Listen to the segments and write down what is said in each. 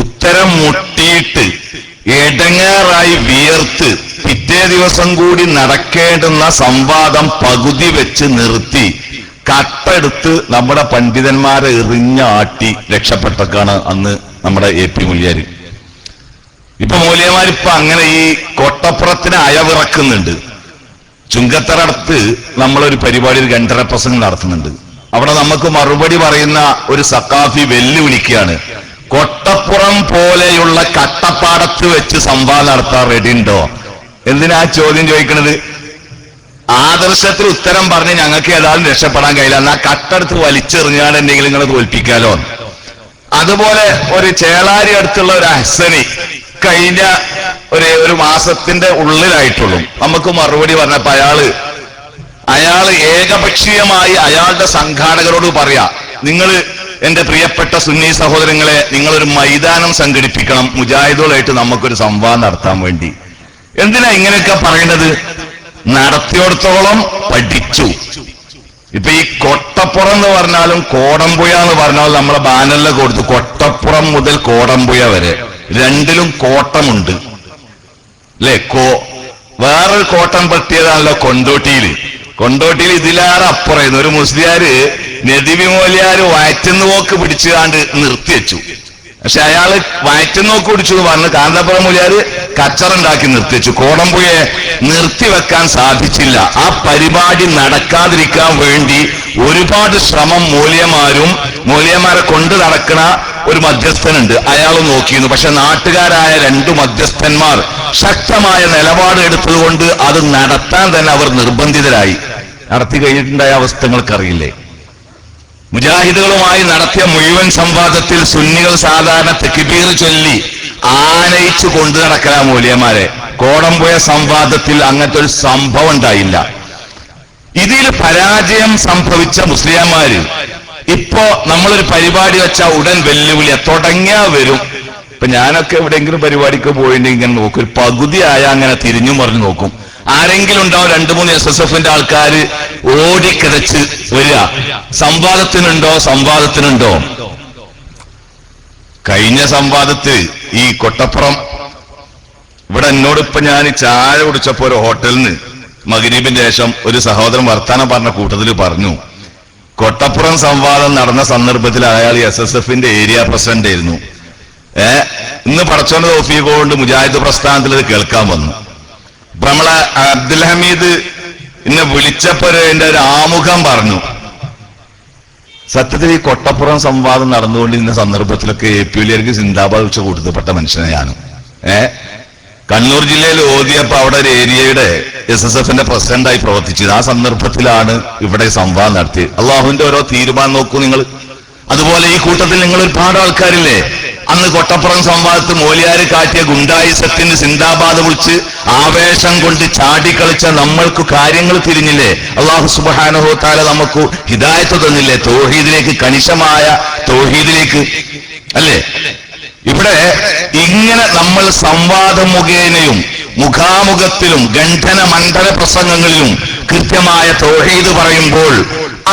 ഉത്തരം മുട്ടിയിട്ട് എടങ്ങേറായി വിയർത്ത് പിറ്റേ ദിവസം കൂടി നടക്കേണ്ടുന്ന സംവാദം പകുതി വെച്ച് നിർത്തി കട്ടെടുത്ത് നമ്മുടെ പണ്ഡിതന്മാരെ എറിഞ്ഞാട്ടി രക്ഷപ്പെട്ടൊക്കെയാണ് അന്ന് നമ്മുടെ AP മൂല്യാര്. ഇപ്പൊ മൂല്യന്മാരിപ്പൊ അങ്ങനെ ഈ കൊട്ടപ്പുറത്തിന് അയവിറക്കുന്നുണ്ട്. ചുങ്കത്തറടുത്ത് നമ്മളൊരു പരിപാടി 2.5 പ്രസംഗം നടത്തുന്നുണ്ട്. അവിടെ നമുക്ക് മറുപടി പറയുന്ന ഒരു സഖാഫി വെല്ലുവിളിക്കുകയാണ്, കൊട്ടപ്പുറം പോലെയുള്ള കട്ടപ്പാടത്ത് വെച്ച് സംവാദം നടത്താൻ റെഡി ഉണ്ടോ? എന്തിനാ ചോദ്യം ചോദിക്കുന്നത്? ആദർശത്തിൽ ഉത്തരം പറഞ്ഞ് ഞങ്ങൾക്ക് ഏതായാലും രക്ഷപ്പെടാൻ കഴിയില്ല, എന്നാ കട്ടെടുത്ത് വലിച്ചെറിഞ്ഞാൽ എന്തെങ്കിലും നിങ്ങളെ തോൽപ്പിക്കാലോ. അതുപോലെ ഒരു ചേളാരി അടുത്തുള്ള ഒരു അഹ്സനി കഴിഞ്ഞ ഒരു മാസത്തിന്റെ ഉള്ളിലായിട്ടുള്ളൂ നമുക്ക് മറുപടി പറഞ്ഞപ്പോ അയാള് ഏകപക്ഷീയമായി അയാളുടെ സംഘാടകരോട് പറയാ, നിങ്ങൾ എന്റെ പ്രിയപ്പെട്ട സുന്നി സഹോദരങ്ങളെ, നിങ്ങളൊരു മൈതാനം സംഘടിപ്പിക്കണം മുജാഹിദുകളായിട്ട് നമുക്കൊരു സംവാദം നടത്താൻ വേണ്ടി. എന്തിനാ ഇങ്ങനെയൊക്കെ പറയുന്നത്? നടത്തിയോടത്തോളം പഠിച്ചു. ഇപ്പൊ ഈ കൊട്ടപ്പുറം എന്ന് പറഞ്ഞാലും കോടമ്പുഴ എന്ന് പറഞ്ഞാലും നമ്മളെ ബാനറിലെ കൊടുത്തു, കൊട്ടപ്പുറം മുതൽ കോടമ്പുഴ വരെ രണ്ടിലും കോട്ടമുണ്ട് അല്ലെ. വേറൊരു കോട്ടം പറ്റിയതാണല്ലോ കൊണ്ടോട്ടിയിൽ ഇതിലേറെ അപ്പുറയുന്നു. ഒരു മുസ്ലിയാര് നദിവി മൂല്യാര് വയറ്റുന്നോക്ക് പിടിച്ചുകാണ്ട് നിർത്തിവെച്ചു. പക്ഷെ അയാള് വയറ്റുന്നോക്ക് പിടിച്ചു എന്ന് പറഞ്ഞ് കാന്തപുരം മൂല്യാര് കച്ചറുണ്ടാക്കി നിർത്തിവെച്ചു. കോടമ്പുഴയെ നിർത്തിവെക്കാൻ സാധിച്ചില്ല. ആ പരിപാടി നടക്കാതിരിക്കാൻ വേണ്ടി ഒരുപാട് ശ്രമം മൂല്യന്മാരെ കൊണ്ട് നടക്കുന്ന ഒരു മധ്യസ്ഥനുണ്ട്, അയാൾ നോക്കിയിരുന്നു. പക്ഷെ നാട്ടുകാരായ 2 മധ്യസ്ഥന്മാർ ശക്തമായ നിലപാട് എടുത്തതുകൊണ്ട് അത് നടത്താൻ തന്നെ അവർ നിർബന്ധിതരായി. നടത്തി കഴിഞ്ഞിട്ടുണ്ടായ അവസ്ഥകൾക്കറിയില്ലേ? മുജാഹിദുകളുമായി നടത്തിയ മുഴുവൻ സംവാദത്തിൽ സുന്നികൾ സാധാരണ തക്ബീർ ചൊല്ലി ആനയിച്ചു കൊണ്ടു നടക്കലാ മൂല്യന്മാരെ. കോടമ്പുഴ സംവാദത്തിൽ അങ്ങനത്തെ ഒരു സംഭവം ഉണ്ടായില്ല. ഇതിൽ പരാജയം സംഭവിച്ച മുസ്ലിംമാര് ഇപ്പോ നമ്മളൊരു പരിപാടി വെച്ചാൽ ഉടൻ വെല്ലുവിളിയാ, തുടങ്ങിയാ വരും. ഇപ്പൊ ഞാനൊക്കെ എവിടെയെങ്കിലും പരിപാടിക്ക് പോയിട്ടുണ്ടെങ്കിൽ ഇങ്ങനെ നോക്കും, ഒരു പകുതിയായ അങ്ങനെ തിരിഞ്ഞു മറിഞ്ഞു നോക്കും. ആരെങ്കിലും ഉണ്ടാവും 2-3 SSFന്റെ ആൾക്കാർ ഓടിക്കിതച്ച് വരിക, സംവാദത്തിനുണ്ടോ. കഴിഞ്ഞ സംവാദത്തിൽ ഈ കൊട്ടപ്പുറം ഇവിടെ എന്നോടിപ്പോ ഞാൻ ചായ കുടിച്ചപ്പോ ഒരു ഹോട്ടലിൽ നിന്ന് മഗ്‌രിബിന്റെ ശേഷം ഒരു സഹോദരൻ വർത്താനം പറഞ്ഞ കൂട്ടത്തിൽ പറഞ്ഞു, കൊട്ടപ്പുറം സംവാദം നടന്ന സന്ദർഭത്തിൽ അയാൾ SSFന്റെ ഏരിയ പ്രസിഡന്റ് ആയിരുന്നു. ഇന്ന് പടച്ചോന്റെ തൗഫീഖ് കൊണ്ട് മുജാഹിദ് പ്രസ്ഥാനത്തിൽ ഇത് കേൾക്കാൻ വന്നു. ഇപ്പൊ നമ്മളെ അബ്ദുൽ ഹമീദ് എന്നെ വിളിച്ചപ്പോ എന്റെ ഒരു ആമുഖം പറഞ്ഞു. സത്യത്തിൽ ഈ കൊട്ടപ്പുറം സംവാദം നടന്നുകൊണ്ടിരുന്ന സന്ദർഭത്തിലൊക്കെ APLർക്ക് സിന്ദാബാദ് വെച്ച് കൂട്ടത്തിൽപ്പെട്ട മനുഷ്യനെ ഞാനും. കണ്ണൂർ ജില്ലയിൽ ഓതിയപ്പോ അവിടെ ഒരു ഏരിയയുടെ SSFന്റെ പ്രസിഡന്റായി പ്രവർത്തിച്ചത്. ആ സന്ദർഭത്തിലാണ് ഇവിടെ സംവാദം നടത്തിയത്. അള്ളാഹുവിന്റെ ഓരോ തീരുമാനം നോക്കൂ നിങ്ങൾ. അതുപോലെ ഈ കൂട്ടത്തിൽ നിങ്ങൾ ഒരുപാട് ആൾക്കാരില്ലേ, അന്ന് കൊട്ടപ്പുറം സംവാദത്തിൽ മൂല്യാര് കാട്ടിയ ഗുണ്ടായിസത്തിന് സിന്ദാബാദ് വിളിച്ച് ആവേശം കൊണ്ട് ചാടിക്കളിച്ച നമ്മൾക്ക് കാര്യങ്ങൾ തിരിഞ്ഞില്ലേ? അല്ലാഹു സുബ്ഹാനഹു വ തആല നമുക്ക് ഹിദായത്ത് തന്നില്ലേ? തൗഹീദിലേക്ക്, കണിശമായ തൗഹീദിലേക്ക് അല്ലേ? ഇവിടെ ഇങ്ങനെ നമ്മൾ സംവാദം മുഖേനയും മുഖാമുഖത്തിലും ഗണ്ഡന മണ്ഡല പ്രസംഗങ്ങളിലും കൃത്യമായ തൗഹീദ് പറയുമ്പോൾ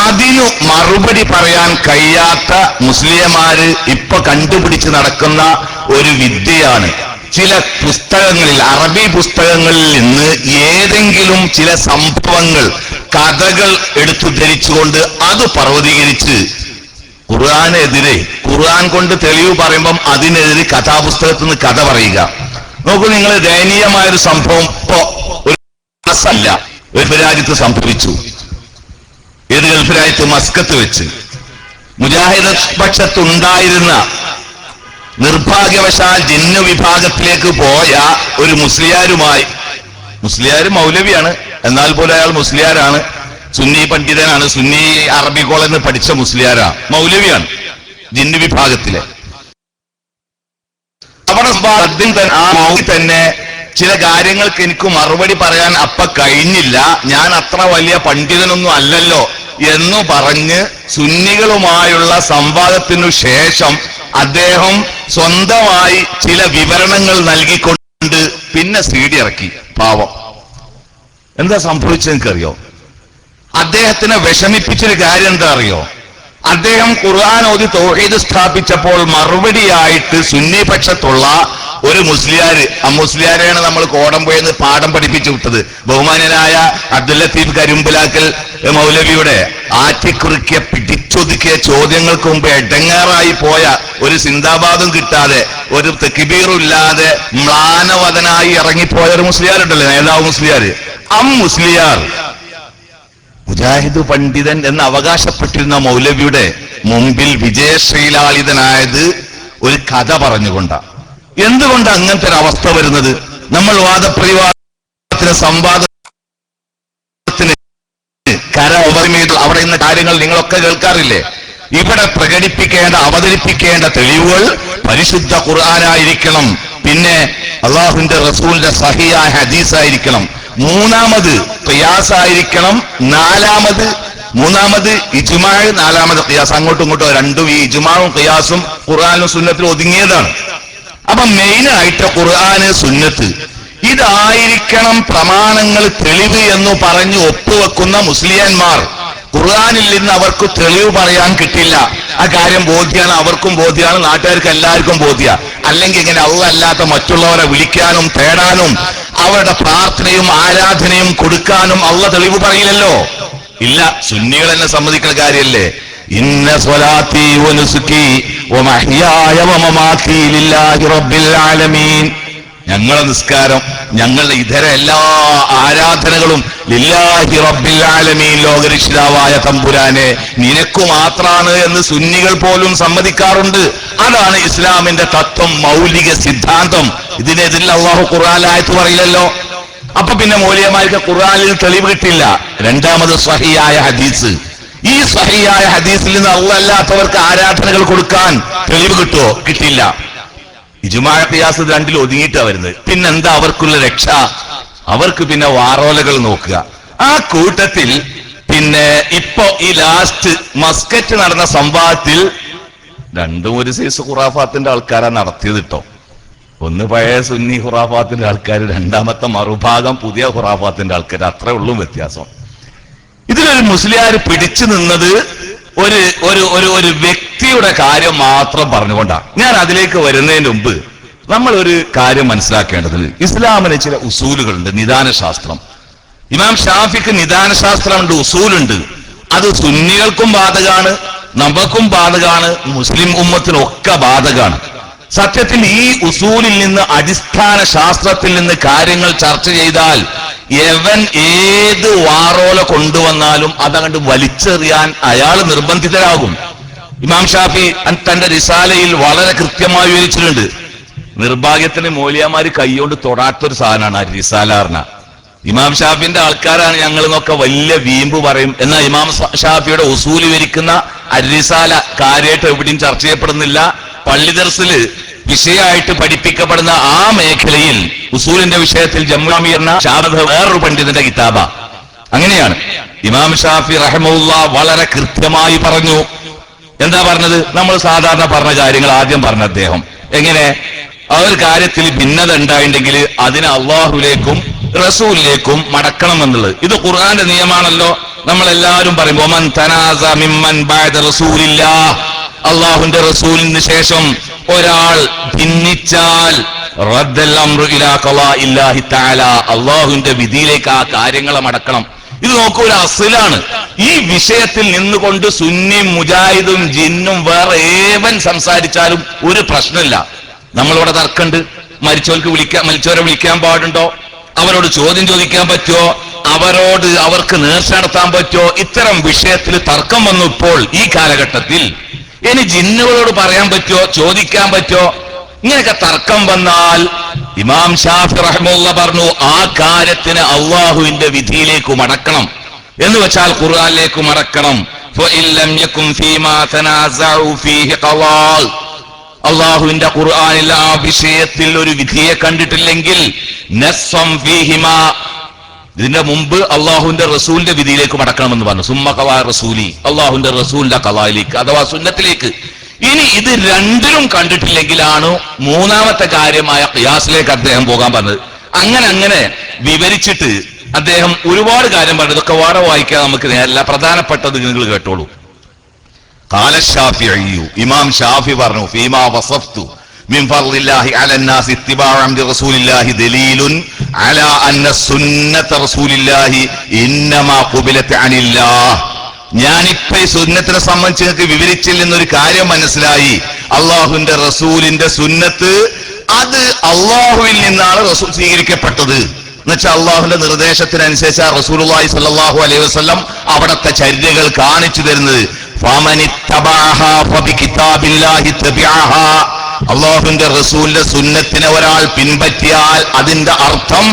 അതിനു മറുപടി പറയാൻ കഴിയാത്ത മുസ്ലിംമാര് ഇപ്പൊ കണ്ടുപിടിച്ച് നടക്കുന്ന ഒരു വിദ്യയാണ്. ചില പുസ്തകങ്ങളിൽ, അറബി പുസ്തകങ്ങളിൽ നിന്ന് ഏതെങ്കിലും ചില സംഭവങ്ങൾ, കഥകൾ എടുത്തു ധരിച്ചുകൊണ്ട് അത് പർവ്വതീകരിച്ച് ഖുർആനെതിരെ, ഖുർആൻ കൊണ്ട് തെളിവ് പറയുമ്പം അതിനെതിരെ കഥാപുസ്തകത്തിൽ നിന്ന് കഥ പറയുക. നോക്കൂ നിങ്ങൾ, ദയനീയമായൊരു സംഭവം ഇപ്പോ ഒരു മാസമല്ല ഗൾഫ് രാജ്യത്ത് സംഭവിച്ചു. ഏത് ഗൾഫ് രാജ്യത്ത്? മസ്കത്ത് വെച്ച് മുജാഹിദ് പക്ഷത്തുണ്ടായിരുന്ന നിർഭാഗ്യവശാൽ ജിന്നു വിഭാഗത്തിലേക്ക് പോയ ഒരു മുസ്ലിയാര് മൗലവിയാണ്, എന്നാൽ പോലും അയാൾ മുസ്ലിയാരാണ്, സുന്നി പണ്ഡിതനാണ്, സുന്നി അറബി കോളേജിൽ നിന്ന് പഠിച്ച മുസ്ലിയാരാ, മൗലവിയാണ്, ജിന്നു വിഭാഗത്തിലെ. അവിടെ തന്നെ ചില കാര്യങ്ങൾക്ക് എനിക്ക് മറുപടി പറയാൻ അപ്പ കഴിഞ്ഞില്ല, ഞാൻ അത്ര വലിയ പണ്ഡിതനൊന്നും അല്ലല്ലോ എന്നു പറഞ്ഞ് സുന്നികളുമായുള്ള സംവാദത്തിനു ശേഷം അദ്ദേഹം സ്വന്തമായി ചില വിവരണങ്ങൾ നൽകിക്കൊണ്ട് പിന്നെ CD ഇറക്കി. പാവം, എന്താ സംഭവിച്ചത് എനിക്കറിയോ? അദ്ദേഹത്തിനെ വിഷമിപ്പിച്ചൊരു കാര്യം എന്താ അറിയോ? അദ്ദേഹം ഖുർആൻ ഓതി തൗഹീദ് സ്ഥാപിച്ചപ്പോൾ മറുപടിയായിട്ട് സുന്നി പക്ഷത്തുള്ള ഒരു മുസ്ലിയാര്, ആ മുസ്ലിയാരെയാണ് നമ്മൾ കോടമ്പുഴന്ന് പാഠം പഠിപ്പിച്ചു വിട്ടത്. ബഹുമാന്യനായ അബ്ദുൽ ലത്തീഫ് കരിമ്പുലാക്കൽ മൗലവിയുടെ ആറ്റിക്കുറിക്കിയ പിടിച്ചൊതുക്കിയ ചോദ്യങ്ങൾക്ക് മുമ്പ് എടങ്ങാറായി പോയ, ഒരു സിന്ദാബാദും കിട്ടാതെ ഒരു തക്ബീറും ഇല്ലാതെ മ്ലാനവദനായി ഇറങ്ങിപ്പോയ ഒരു മുസ്ലിയാരുണ്ടല്ലോ, നേതാവ് മുസ്ലിയാര്. മുസ്ലിയാർ മുജാഹിദ് പണ്ഡിതൻ എന്ന് അവകാശപ്പെട്ടിരുന്ന മൗലവിയുടെ മുമ്പിൽ വിജയശ്രീലാളിതനായത് ഒരു കഥ പറഞ്ഞുകൊണ്ടാണ്. എന്തുകൊണ്ട് അങ്ങനത്തെ ഒരു അവസ്ഥ വരുന്നത്? നമ്മൾ വാദപ്രതിവാദത്തിന് സംവാദത്തിന് അവിടെ ഇന്ന കാര്യങ്ങൾ നിങ്ങളൊക്കെ കേൾക്കാറില്ലേ? ഇവിടെ പ്രകടിപ്പിക്കേണ്ട അവതരിപ്പിക്കേണ്ട തെളിവുകൾ പരിശുദ്ധ ഖുർആനായിരിക്കണം, പിന്നെ അള്ളാഹുവിന്റെ റസൂലിന്റെ സഹിയായ ഹദീസായിരിക്കണം, മൂന്നാമത് ഖിയാസായിരിക്കണം, മൂന്നാമത് ഇജ്മാ, നാലാമത് ഖിയാസ്. അങ്ങോട്ടും ഇങ്ങോട്ടും രണ്ടും, ഈ ഇജ്മാവും ഖിയാസും ഖുർആനും സുന്നത്തിലും ഒതുങ്ങിയതാണ്. അപ്പൊ മെയിനായിട്ട് ഖുർആന് സുന്നത്ത് ഇതായിരിക്കണം പ്രമാണങ്ങൾ, തെളിവ് എന്ന് പറഞ്ഞ് ഒപ്പുവെക്കുന്ന മുസ്ലിയാന്മാർ, ഖുർആനിൽ നിന്ന് അവർക്ക് തെളിവ് പറയാൻ കിട്ടില്ല. ആ കാര്യം ബോധ്യമാണ്, അവർക്കും ബോധ്യമാണ്, നാട്ടുകാർക്ക് എല്ലാവർക്കും ബോധ്യ. അല്ലെങ്കിൽ ഇങ്ങനെ അല്ലാത്ത മറ്റുള്ളവരെ വിളിക്കാനും തേടാനും അവരുടെ പ്രാർത്ഥനയും ആരാധനയും കൊടുക്കാനും അള്ള തെളിവ് പറയില്ലല്ലോ. ഇല്ല, സുന്നികൾ എന്നെ സമ്മതിക്കുന്ന കാര്യല്ലേ. ഇന്ന സ്വലാത്തി വനുസുക്കി വമഹ്യായ വമമാതി ലില്ലാഹി റബ്ബിൽ ആലമീൻ. ഞങ്ങളുടെ നിസ്കാരം, ഞങ്ങളുടെ ഇതര എല്ലാ ആരാധനകളും ലില്ലാഹി റബ്ബിൽ ആലമീൻ, ലോകരക്ഷിതാവായ തമ്പുരാനെ നിനക്കു മാത്രാണ് എന്ന് സുന്നികൾ പോലും സമ്മതിക്കാറുണ്ട്. അതാണ് ഇസ്ലാമിന്റെ തത്വം, മൗലിക സിദ്ധാന്തം. ഇതിനെതിരിൽ അല്ലാഹു ഖുർആനിലായത്ത് പറയില്ലല്ലോ. അപ്പൊ പിന്നെ മൗലിയമാർക്ക് ഖുർആനിൽ തെളിവ് കിട്ടില്ല. രണ്ടാമത് സ്വഹിയായ ഹദീസ്. ഈ സ്വഹിയായ ഹദീസിൽ നിന്ന് അല്ലാത്തവർക്ക് ആരാധനകൾ കൊടുക്കാൻ തെളിവ് കിട്ടുമോ? കിട്ടില്ല. ഇജ്മാ ഖിയാസ് രണ്ടിൽ ഒതുങ്ങിയിട്ടാ വരുന്നത്. പിന്നെന്താ അവർക്കുള്ള രക്ഷ? അവർക്ക് പിന്നെ വാറോലകൾ നോക്കുക. ആ കൂട്ടത്തിൽ പിന്നെ ഇപ്പൊ ഈ ലാസ്റ്റ് മസ്കറ്റ് നടന്ന സംഭവത്തിൽ രണ്ടും ഒരു സൈസ് ഖുറാഫാത്തിന്റെ ആൾക്കാരാണ് നടത്തിയത് കേട്ടോ. ഒന്ന് പഴയ സുന്നി ഖുറാഫാത്തിന്റെ ആൾക്കാർ, രണ്ടാമത്തെ മറുഭാഗം പുതിയ ഖുറാഫാത്തിന്റെ ആൾക്കാർ. അത്രേ ഉള്ളൂ വ്യത്യാസം. ഇതിലൊരു മുസ്ലിയാർ പിടിച്ചു നിന്നത് ഒരു ഒരു ഒരു ഒരു വ്യക്തിയുടെ കാര്യം മാത്രം പറഞ്ഞുകൊണ്ടാണ്. ഞാൻ അതിലേക്ക് വരുന്നതിന് മുമ്പ് നമ്മൾ ഒരു കാര്യം മനസ്സിലാക്കേണ്ടത്, ഇസ്ലാമിന് ചില ഉസൂലുകളുണ്ട്, നിദാനശാസ്ത്രം. ഇമാം ഷാഫിക്ക് നിദാനശാസ്ത്രമുണ്ട്, ഉസൂലുണ്ട്. അത് സുന്നികൾക്കും ബാധകാണ്, നമുക്കും ബാധകാണ്, മുസ്ലിം ഉമ്മത്തിനൊക്കെ ബാധകാണ്. സത്യത്തിൽ ഈ ഉസൂലിൽ നിന്ന്, അടിസ്ഥാന ശാസ്ത്രത്തിൽ നിന്ന് കാര്യങ്ങൾ ചർച്ച ചെയ്താൽ എവൻ ഏത് വാറോല കൊണ്ടുവന്നാലും അതങ്ങണ്ട് വലിച്ചെറിയാൻ അയാൾ നിർബന്ധിതരാകും. ഇമാം ഷാഫി തന്റെ റിസാലയിൽ വളരെ കൃത്യമായി വിവരിച്ചിട്ടുണ്ട്. നിർഭാഗ്യത്തിന് മൗലിയാമാര് കൈകൊണ്ട് തൊടാത്തൊരു സാധനമാണ് ആ റിസാലാർന. ഇമാം ഷാഫിന്റെ ആൾക്കാരാണ് ഞങ്ങൾ എന്നൊക്കെ വലിയ വീമ്പ് പറയും. എന്നാൽ ഇമാം ഷാഫിയുടെ ഉസൂൽ വിവരിക്കുന്ന അരിസാല കാര്യമായിട്ട് എവിടെയും ചർച്ച ചെയ്യപ്പെടുന്നില്ല. പള്ളി ദർസിൽ വിഷയമായിട്ട് പഠിപ്പിക്കപ്പെടുന്ന ആ മേഖലയിൽ ഉസൂലിന്റെ വിഷയത്തിൽ ജമ്മുഅമീറിന ഷാബദ് വേറൊരു പണ്ഡിതന്റെ കിതാബ. അങ്ങനെയാണ് ഇമാം ഷാഫി റഹ്മത്തുള്ളാഹി വളരെ കൃത്യമായി പറഞ്ഞു. എന്താ പറഞ്ഞത്? നമ്മൾ സാധാരണ പറഞ്ഞ കാര്യങ്ങൾ ആദ്യം പറഞ്ഞ അദ്ദേഹം. എങ്ങനെ? ആ ഒരു കാര്യത്തിൽ ഭിന്നത ഉണ്ടായിട്ടുണ്ടെങ്കിൽ അതിനെ അള്ളാഹുലേക്കും റസൂലിലേക്കും മടക്കണം എന്നുള്ളത്. ഇത് ഖുർആന്റെ നിയമമാണല്ലോ. നമ്മളെല്ലാവരും പറയും വമൻ തനാസ മിമ്മൻ ബഅദ റസൂലില്ലാഹ്, അള്ളാഹുവിന്റെ റസൂലിന് ശേഷം ഒരാൾ ഭിന്നിച്ചാൽ റദ്ദൽ അംറു ഇലാ ഖളാഇല്ലാഹി തആല, അള്ളാഹുവിന്റെ വിധിയിലേക്ക് ആ കാര്യങ്ങളെ മടക്കണം. ഇത് നോക്കൂ, ഒരു അസ്ലാണ്. ഈ വിഷയത്തിൽ നിന്നുകൊണ്ട് സുന്നിയും മുജാഹിദും ജിന്നും വേറെ ഏവൻ സംസാരിച്ചാലും ഒരു പ്രശ്നമില്ല. നമ്മളിവിടെ തർക്കമുണ്ട്. മരിച്ചവരെ വിളിക്കാൻ പാടുണ്ടോ? അവരോട് ചോദ്യം ചോദിക്കാൻ പറ്റുമോ? അവർക്ക് നേർച്ച നടത്താൻ പറ്റുമോ? ഇത്തരം വിഷയത്തിൽ തർക്കം വന്നു ഇപ്പോൾ ഈ കാലഘട്ടത്തിൽ. ഇനി ജിന്നുകളോട് പറയാൻ പറ്റുമോ? ചോദിക്കാൻ പറ്റുമോ? ഇങ്ങനെയൊക്കെ തർക്കം വന്നാൽ ഇമാം ഷാഫി റഹ്മത്തുള്ളാഹി പറഞ്ഞു ആ കാര്യത്തിന് അള്ളാഹുവിന്റെ വിധിയിലേക്ക് മടക്കണം. എന്ന് വെച്ചാൽ ഖുർആനിലേക്ക് മടക്കണം. അള്ളാഹുവിന്റെ ഖുർആനിൽ ആ വിഷയത്തിൽ ഒരു വിധിയെ കണ്ടിട്ടില്ലെങ്കിൽ ഇതിന്റെ മുമ്പ് അള്ളാഹുവിന്റെ റസൂലിന്റെ വിധിയിലേക്ക് മടക്കണമെന്ന് പറഞ്ഞു. സുമ്മ ഖളാ റസൂലി, അള്ളാഹുവിന്റെ റസൂലിന്റെ ഖളായിലേക്ക് അഥവാ സുന്നത്തിലേക്ക്. ഇനി ഇത് രണ്ടിലും കണ്ടിട്ടില്ലെങ്കിലാണ് മൂന്നാമത്തെ കാര്യമായ ഖിയാസിലേക്ക് അദ്ദേഹം പോകാൻ പറഞ്ഞത്. അങ്ങനെ വിവരിച്ചിട്ട് അദ്ദേഹം ഒരുപാട് കാര്യം പറഞ്ഞു. ഇതൊക്കെ വേറെ വായിക്കാൻ നമുക്ക് നേരല്ല. പ്രധാനപ്പെട്ടത് നിങ്ങൾ കേട്ടോളൂ. ഖാല ശാഫിഈ ഇമാം ഷാഫി പറഞ്ഞു ഫീമാ വസഫ്തു മിൻ ഫർളില്ലാഹി അലന്നാസ് ഇത്തിബാഅൻ റസൂലില്ലാഹി ദലീലുൻ അലാ അന്ന സുന്നത റസൂലില്ലാഹി ഇന്നമാ ഖുബിലത് അനില്ലാഹ്. ഞാനിപ്പോ ഈ സുന്നത്തിനെ സംബന്ധിച്ച് നിങ്ങൾക്ക് വിവരിച്ചിൽ നിന്നൊരു കാര്യം മനസ്സിലായി. അള്ളാഹുവിന്റെ റസൂലിന്റെ സുന്നത്ത് അത് അള്ളാഹുവിൽ നിന്നാണ് റസൂൽ സ്വീകരിക്കപ്പെട്ടത്. എന്നുവെച്ചാൽ അള്ളാഹുവിന്റെ നിർദ്ദേശത്തിനനുസരിച്ച് റസൂലുള്ളാഹി സ്വല്ലല്ലാഹു അലൈഹി വസല്ലം അവിടത്തെ ചര്യകൾ കാണിച്ചു തരുന്നത്. അള്ളാഹുവിന്റെ റസൂലിന്റെ സുന്നത്തിനെ ഒരാൾ പിൻപറ്റിയാൽ അതിന്റെ അർത്ഥം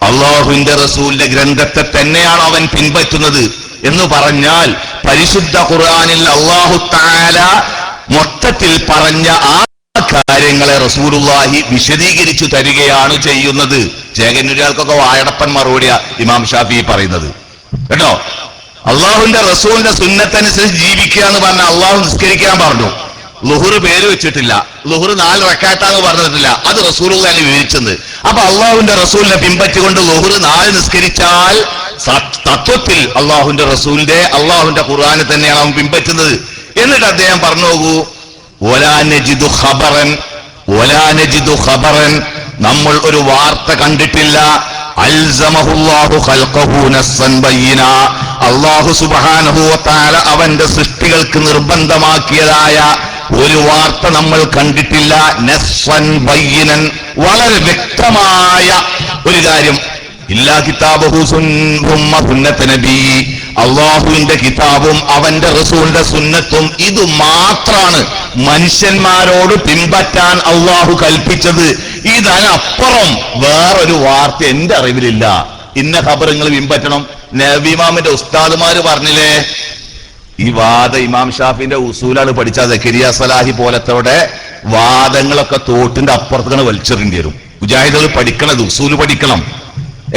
അള്ളാഹുവിന്റെ റസൂലിന്റെ ഗ്രന്ഥത്തെ തന്നെയാണ് അവൻ പിൻപറ്റുന്നത് എന്ന് പറഞ്ഞാൽ പരിശുദ്ധ ഖുർആനിൽ അല്ലാഹു തആല മൊത്തത്തിൽ പറഞ്ഞ ആ കാര്യങ്ങളെ റസൂലുള്ളാഹി വിശദീകരിച്ചു തരികയാണ് ചെയ്യുന്നത്. ചേകന്നൂരാൾക്കൊക്കെ വായടപ്പൻ മറുപടിയാ ഇമാം ഷാഫി പറയുന്നത് കേട്ടോ. അള്ളാഹുവിന്റെ റസൂലിന്റെ സുന്നത്തനുസരിച്ച് ജീവിക്കുക എന്ന് പറഞ്ഞാൽ അള്ളാഹു നിസ്കരിക്കാൻ പറഞ്ഞു. ളുഹുർ പേര് വെച്ചിട്ടില്ല, ളുഹുർ 4 റക്അത്താന്ന് പറഞ്ഞിട്ടില്ല, അത് റസൂലുള്ളാഹി വിവരിച്ചത്. അപ്പൊ അള്ളാഹുവിന്റെ റസൂലിനെ പിൻപറ്റിക്കൊണ്ട് ളുഹുർ 4 നിസ്കരിച്ചാൽ തത്വത്തിൽ അള്ളാഹുവിന്റെ റസൂലിന്റെ അള്ളാഹുവിന്റെ ഖുർആനെ തന്നെയാണ് അവൻ പിൻപറ്റുന്നത്. എന്നിട്ട് അദ്ദേഹം പറഞ്ഞു നോക്കൂ, വലാ നജിദു ഖബറൻ നമ്മൾ ഒരു വാർത്ത കണ്ടിട്ടില്ല അൽസമഹുല്ലാഹു ഖൽഖഹു നസ്സൻ ബയ്യിന അല്ലാഹു സുബ്ഹാനഹു വ തആല അവന്റെ സൃഷ്ടികൾക്ക് നിർബന്ധമാക്കിയതായ ഒരു വാർത്ത നമ്മൾ കണ്ടിട്ടില്ല. നസ്സൻ ബയ്യിനൻ വളരെ വ്യക്തമായ ഒരു കാര്യം. ഇല്ലാ കിതാബഹു സുന്നത്ത് നബി അള്ളാഹുവിന്റെ കിതാബും അവന്റെ റസൂലിന്റെ സുന്നത്തും ഇത് മാത്രാണ് മനുഷ്യന്മാരോട് പിൻപറ്റാൻ അള്ളാഹു കൽപ്പിച്ചത്. ഇതിനപ്പുറം വേറൊരു വാർത്ത എന്റെ അറിവിലില്ല. ഇന്ന ഖബർ നിങ്ങൾ പിൻപറ്റണം. നബി ഇമാമിന്റെ ഉസ്താദുമാര് പറഞ്ഞില്ലേ, ഈ ഇമാം ഷാഫിന്റെ ഉസൂലാണ് പഠിച്ച സക്കരിയ സലാഹി പോലത്തോടെ വാദങ്ങളൊക്കെ തോട്ടിന്റെ അപ്പുറത്തേക്കാണ് വലിച്ചെറിയേണ്ടി വരും. മുജാഹിദുകൾ പഠിക്കണത് ഉസൂല് പഠിക്കണം.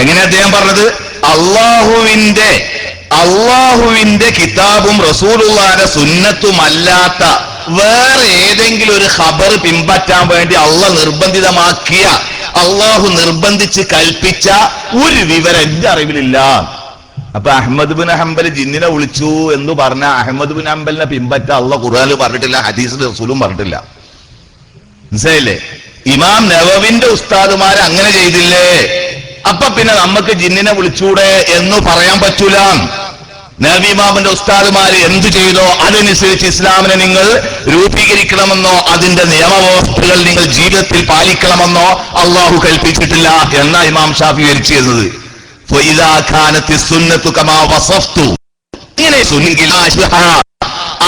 എങ്ങനെ അദ്ദേഹം പറഞ്ഞത്, അള്ളാഹുവിന്റെ കിതാബും റസൂലുള്ളാഹിന്റെ സുന്നത്തുമല്ലാത്ത വേറെ ഏതെങ്കിലും ഒരു ഖബർ പിൻപറ്റാൻ വേണ്ടി അള്ളാഹു നിർബന്ധിച്ച് കൽപ്പിച്ച ഒരു വിവരം എന്റെ അറിവിലില്ല. അപ്പൊ അഹ്മദ് ബിൻ ഹംബൽ ജിന്നിനെ വിളിച്ചു എന്ന് പറഞ്ഞ അഹ്മദ് ബിൻ ഹംബലിനെ പിൻപറ്റ അള്ളാഹ് ഖുർആനിൽ പറഞ്ഞിട്ടില്ല, ഹദീസിൽ റസൂലും പറഞ്ഞിട്ടില്ല. മനസ്സിലായില്ലേ? ഇമാം നവവിന്റെ ഉസ്താദുമാര് അങ്ങനെ ചെയ്തില്ലേ? അപ്പൊ പിന്നെ നമുക്ക് ജിന്നിനെ വിളിച്ചൂടെ എന്ന് പറയാൻ പറ്റൂല. നബി ഇമാമിന്റെ ഉസ്താദുമാര് എന്തു ചെയ്തോ അതനുസരിച്ച് ഇസ്ലാമിനെ നിങ്ങൾ രൂപീകരിക്കണമെന്നോ അതിന്റെ നിയമവ്യവസ്ഥകൾ നിങ്ങൾ ജീവിതത്തിൽ പാലിക്കണമെന്നോ അള്ളാഹു കൽപ്പിച്ചിട്ടില്ല എന്നാ ഇമാം ഷാഫി വിവരിച്ചിരുന്നത്.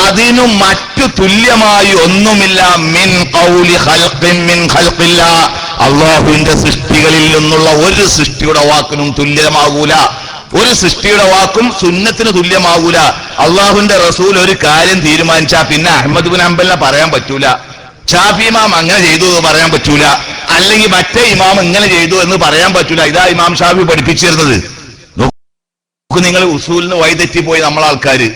അതിനു മറ്റു തുല്യമായി ഒന്നുമില്ല. മിൻ ഖൗലി ഖൽഖിൻ മിൻ ഖൽഖില്ലാ അള്ളാഹുവിന്റെ സൃഷ്ടികളിൽ നിന്നുള്ള ഒരു സൃഷ്ടിയുടെ വാക്കിനും തുല്യമാകൂല. ഒരു സൃഷ്ടിയുടെ വാക്കും സുന്നത്തിന് തുല്യമാകൂല. അള്ളാഹുവിന്റെ റസൂൽ ഒരു കാര്യം തീരുമാനിച്ചാൽ പിന്നെ അഹ്മദ് ബിൻ ഹംബലിനെ പറയാൻ പറ്റൂല, ഷാഫി ഇമാം അങ്ങനെ ചെയ്തു എന്ന് പറയാൻ പറ്റൂല, അല്ലെങ്കിൽ മറ്റേ ഇമാം ഇങ്ങനെ ചെയ്തു എന്ന് പറയാൻ പറ്റൂല. ഇതാ ഇമാം ഷാഫി പഠിപ്പിച്ചിരുന്നത്. നോക്കൂ, നിങ്ങൾ ഉസൂലിന് വഴിതെറ്റിപ്പോയി നമ്മളാൾക്കാര്.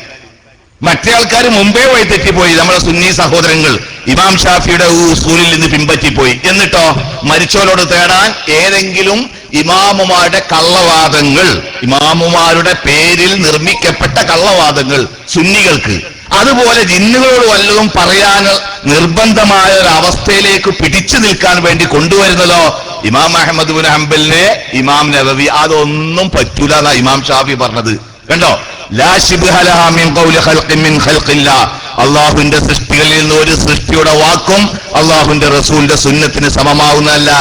മറ്റേ ആൾക്കാർ മുമ്പേ വഴിതെറ്റിപ്പോയി. നമ്മളെ സുന്നി സഹോദരങ്ങൾ ഇമാം ഷാഫിയുടെ ഉസൂലിൽ നിന്ന് പിൻപറ്റിപ്പോയി. എന്നിട്ടോ മരിച്ചവരോട് തേടാൻ ഏതെങ്കിലും ഇമാമുമാരുടെ കള്ളവാദങ്ങൾ, ഇമാമുമാരുടെ പേരിൽ നിർമ്മിക്കപ്പെട്ട കള്ളവാദങ്ങൾ സുന്നികൾക്ക്, അതുപോലെ ജിന്നുകളോട് വല്ലതും പറയാൻ നിർബന്ധമായ ഒരു അവസ്ഥയിലേക്ക് പിടിച്ചു നിൽക്കാൻ വേണ്ടി കൊണ്ടുവരുന്നതോ ഇമാം അഹ്മദ് ബിൻ ഹംബലിനെ ഇമാം നവവി അതൊന്നും പറ്റൂല എന്നാ ഇമാം ഷാഫി പറഞ്ഞത്. കണ്ടോ, ലാ ശിബ്ഹ ലഹാ മിൻ ഖൗലി ഖൽഖിൻ മിൻ ഖൽഖില്ലാ അള്ളാഹുവിന്റെ സൃഷ്ടികളിൽ നിന്ന് ഒരു സൃഷ്ടിയുടെ വാക്കും അള്ളാഹുവിന്റെ റസൂലിന്റെ സുന്നത്തിന് സമമാവുന്നതല്ല.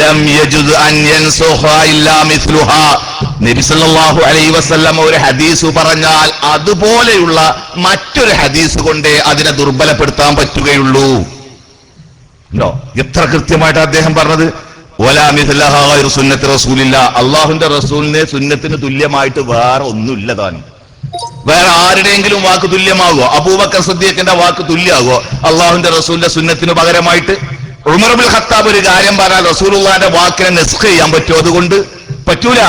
ലം യജുദ് അൻ യൻസുഹാ ഇല്ലാ മിസ്ലുഹാ നബി സല്ലല്ലാഹു അലൈഹി വസല്ലം ഒരു ഹദീസ് പറഞ്ഞാൽ അതുപോലെയുള്ള മറ്റൊരു ഹദീസ് കൊണ്ടേ അതിനെ ദുർബലപ്പെടുത്താൻ പറ്റുകയുള്ളൂ. എത്ര കൃത്യമായിട്ട് അദ്ദേഹം പറഞ്ഞത്. വലാ മിസ്ലഹാ ഗൈറു സുന്നത്തി റസൂലില്ലാ അള്ളാഹുവിന്റെ റസൂലിനെ സുന്നത്തിന് തുല്യമായിട്ട് വേറെ ഒന്നുമില്ല താനും. വേറെ ആരുടെയെങ്കിലും വാക്ക് തുല്യമാകുമോ? അബൂബക്കർ സിദ്ദീഖിന്റെ വാക്ക് തുല്യമാകുമോ അള്ളാഹുവിന്റെ റസൂലിന്റെ സുന്നത്തിന് പകരമായിട്ട്? ഉമർ ഇബ്നുൽ ഖത്താബ് ഒരു കാര്യം പറഞ്ഞാൽ റസൂലുള്ളാഹിന്റെ വാക്കിനെ നസ്ഖ് ചെയ്യാൻ പറ്റുമോ? അതുകൊണ്ട് പറ്റൂല.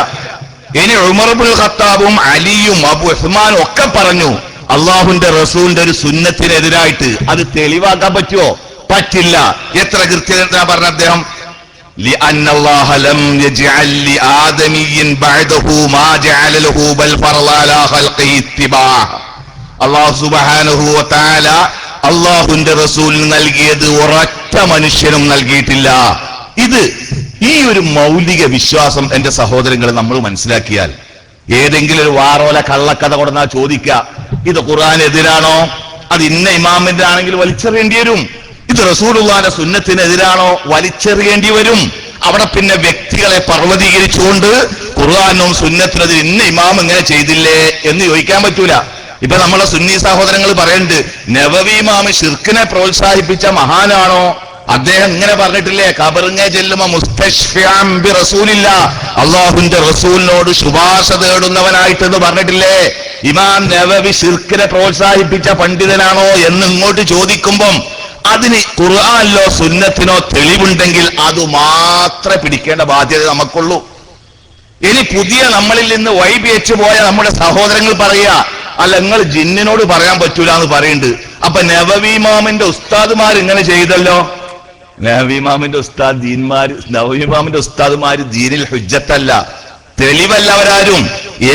ഇനി ഉമർ ഇബ്നുൽ ഖത്താബും അലിയും അബു ഉസ്മാനും ഒക്കെ പറഞ്ഞു അള്ളാഹുവിന്റെ റസൂലിന്റെ ഒരു സുന്നത്തിനെതിരായിട്ട്. അത് തെളിവാക്കാൻ പറ്റുമോ? പറ്റില്ല. എത്ര കൃത്യത പറഞ്ഞ അദ്ദേഹം, لأن الله لم يجعل لآدمي بعده ما جعل له بل فرض على خلقه اتباعه അല്ലാഹു സുബ്ഹാനഹു വ തആല അല്ലാഹുവിന്റെ റസൂലിന് നൽകിയത് ഒരൊറ്റ മനുഷ്യനും നൽകിയിട്ടില്ല. ഈ ഒരു മൗലിക വിശ്വാസം എന്റെ സഹോദരങ്ങളെ നമ്മൾ മനസ്സിലാക്കിയാൽ, ഏതെങ്കിലും ഒരു വാറോല കള്ളക്കഥ കൊടുന്നാ ചോദിക്കുക, ഇത് ഖുർആൻ എതിരാണോ, അത് ഇന്ന ഇമാമിന്റെ ആണെങ്കിൽ വലിച്ചെറിയേണ്ടി വരും. ഇത് റസൂലുള്ളാഹിന്റെ സുന്നത്തിനെതിരാണോ, വലിച്ചെറിയേണ്ടി വരും. അവിടെ പിന്നെ വ്യക്തികളെ പർവ്വതീകരിച്ചുകൊണ്ട് ഖുർആനും സുന്നത്തിനെതിരെ ഇന്ന ഇമാം ഇങ്ങനെ ചെയ്തില്ലേ എന്ന് ചോദിക്കാൻ പറ്റൂല. ഇപ്പൊ നമ്മളെ സുന്നി സഹോദരങ്ങൾ പറയുന്നുണ്ട്, നബവി ഇമാം ശിർക്കിനെ പ്രോത്സാഹിപ്പിച്ച മഹാനാണോ, അദ്ദേഹം ഇങ്ങനെ പറഞ്ഞിട്ടില്ലേ, ഖബറിനെ ചെല്ലുമ മുസ്തശ്ഫിഅൻ ബി റസൂലില്ലാ, അല്ലാഹുവിന്റെ റസൂലിനോട് ശുപാർശ തേടുന്നവനായിട്ടെന്ന് പറഞ്ഞിട്ടില്ലേ. ഇമാം നബവി ശിർക്കിനെ പ്രോത്സാഹിപ്പിച്ച പണ്ഡിതനാണോ എന്ന് ഇങ്ങോട്ട് ചോദിക്കുമ്പം അതിന് ഖുർആനിലോ സുന്നത്തിനോ തെളിവുണ്ടെങ്കിൽ അത് മാത്രമേ പിടിക്കേണ്ട ബാധ്യത നമുക്കുള്ളൂ. ഇനി പുതിയ നമ്മളിൽ നിന്ന് വൈപിയച്ച് പോയ നമ്മുടെ സഹോദരങ്ങൾ പറയുക, അല്ല നിങ്ങൾ ജിന്നിനോട് പറയാൻ പറ്റൂല എന്ന് പറയുന്നുണ്ട്. അപ്പൊ നബവി ഇമാമിന്റെ ഉസ്താദുമാർ ഇങ്ങനെ ചെയ്തല്ലോ. നബവി ഇമാമിന്റെ ഉസ്താദുമാര് ദീനിൽ ഹുജ്ജത്തല്ല, തെളിവല്ലവരാരും.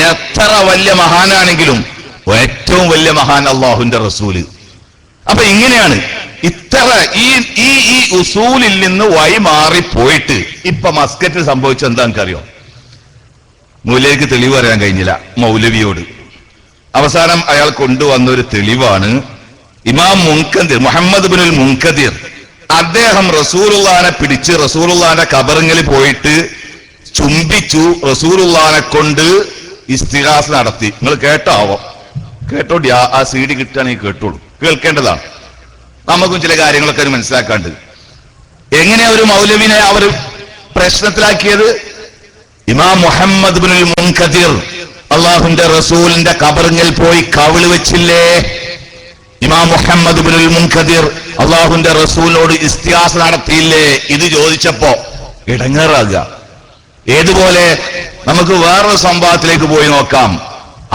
എത്ര വലിയ മഹാനാണെങ്കിലും ഏറ്റവും വലിയ മഹാൻ അല്ലാഹുവിന്റെ റസൂല്. അപ്പൊ ഇങ്ങനെയാണ് ഈ ഉസൂലിൽ നിന്ന് വഴിമാറിപ്പോയിട്ട് ഇപ്പൊ മസ്കറ്റിൽ സംഭവിച്ചത് എന്താ എനിക്കറിയോ? മൗലവിക്ക് തെളിവ് പറയാൻ കഴിഞ്ഞില്ല മൗലവിയോട്. അവസാനം അയാൾ കൊണ്ടുവന്ന ഒരു തെളിവാണ് ഇമാം മുൻകദിർ, മുഹമ്മദ് ബിനുൽ മുൻകദിർ. അദ്ദേഹം റസൂലുള്ളാഹിനെ പിടിച്ച് റസൂലുള്ളാഹിന്റെ ഖബറിങ്ങിൽ പോയിട്ട് ചുംബിച്ചു, റസൂലുള്ളാഹിനെ കൊണ്ട് ഇസ്തിഗാസ നടത്തി. നിങ്ങൾ കേട്ടോടി, ആ CD കിട്ടുകയാണെങ്കിൽ കേട്ടോളൂ, കേൾക്കേണ്ടതാണ്. നമുക്കും ചില കാര്യങ്ങളൊക്കെ മനസ്സിലാക്കാണ്ട്. എങ്ങനെയാ ഒരു മൗലവിനെ അവർ പ്രശ്നത്തിലാക്കിയത്? ഇമാം മുഹമ്മദ് ബിനുൽ മുൻകദിർ അല്ലാഹുവിന്റെ റസൂലിന്റെ ഖബറിങ്ങിൽ പോയി കവിള് വെച്ചില്ലേ? ഇമാം മുഹമ്മദ് ബിനുൽ മുൻകദിർ അല്ലാഹുവിന്റെ റസൂലിനോട് ഇസ്തിഗാസ നടത്തിയില്ലേ? ഇത് ചോദിച്ചപ്പോ ഇടങ്ങേറാകുക. ഏതുപോലെ നമുക്ക് വേറൊരു സംഭവത്തിലേക്ക് പോയി നോക്കാം.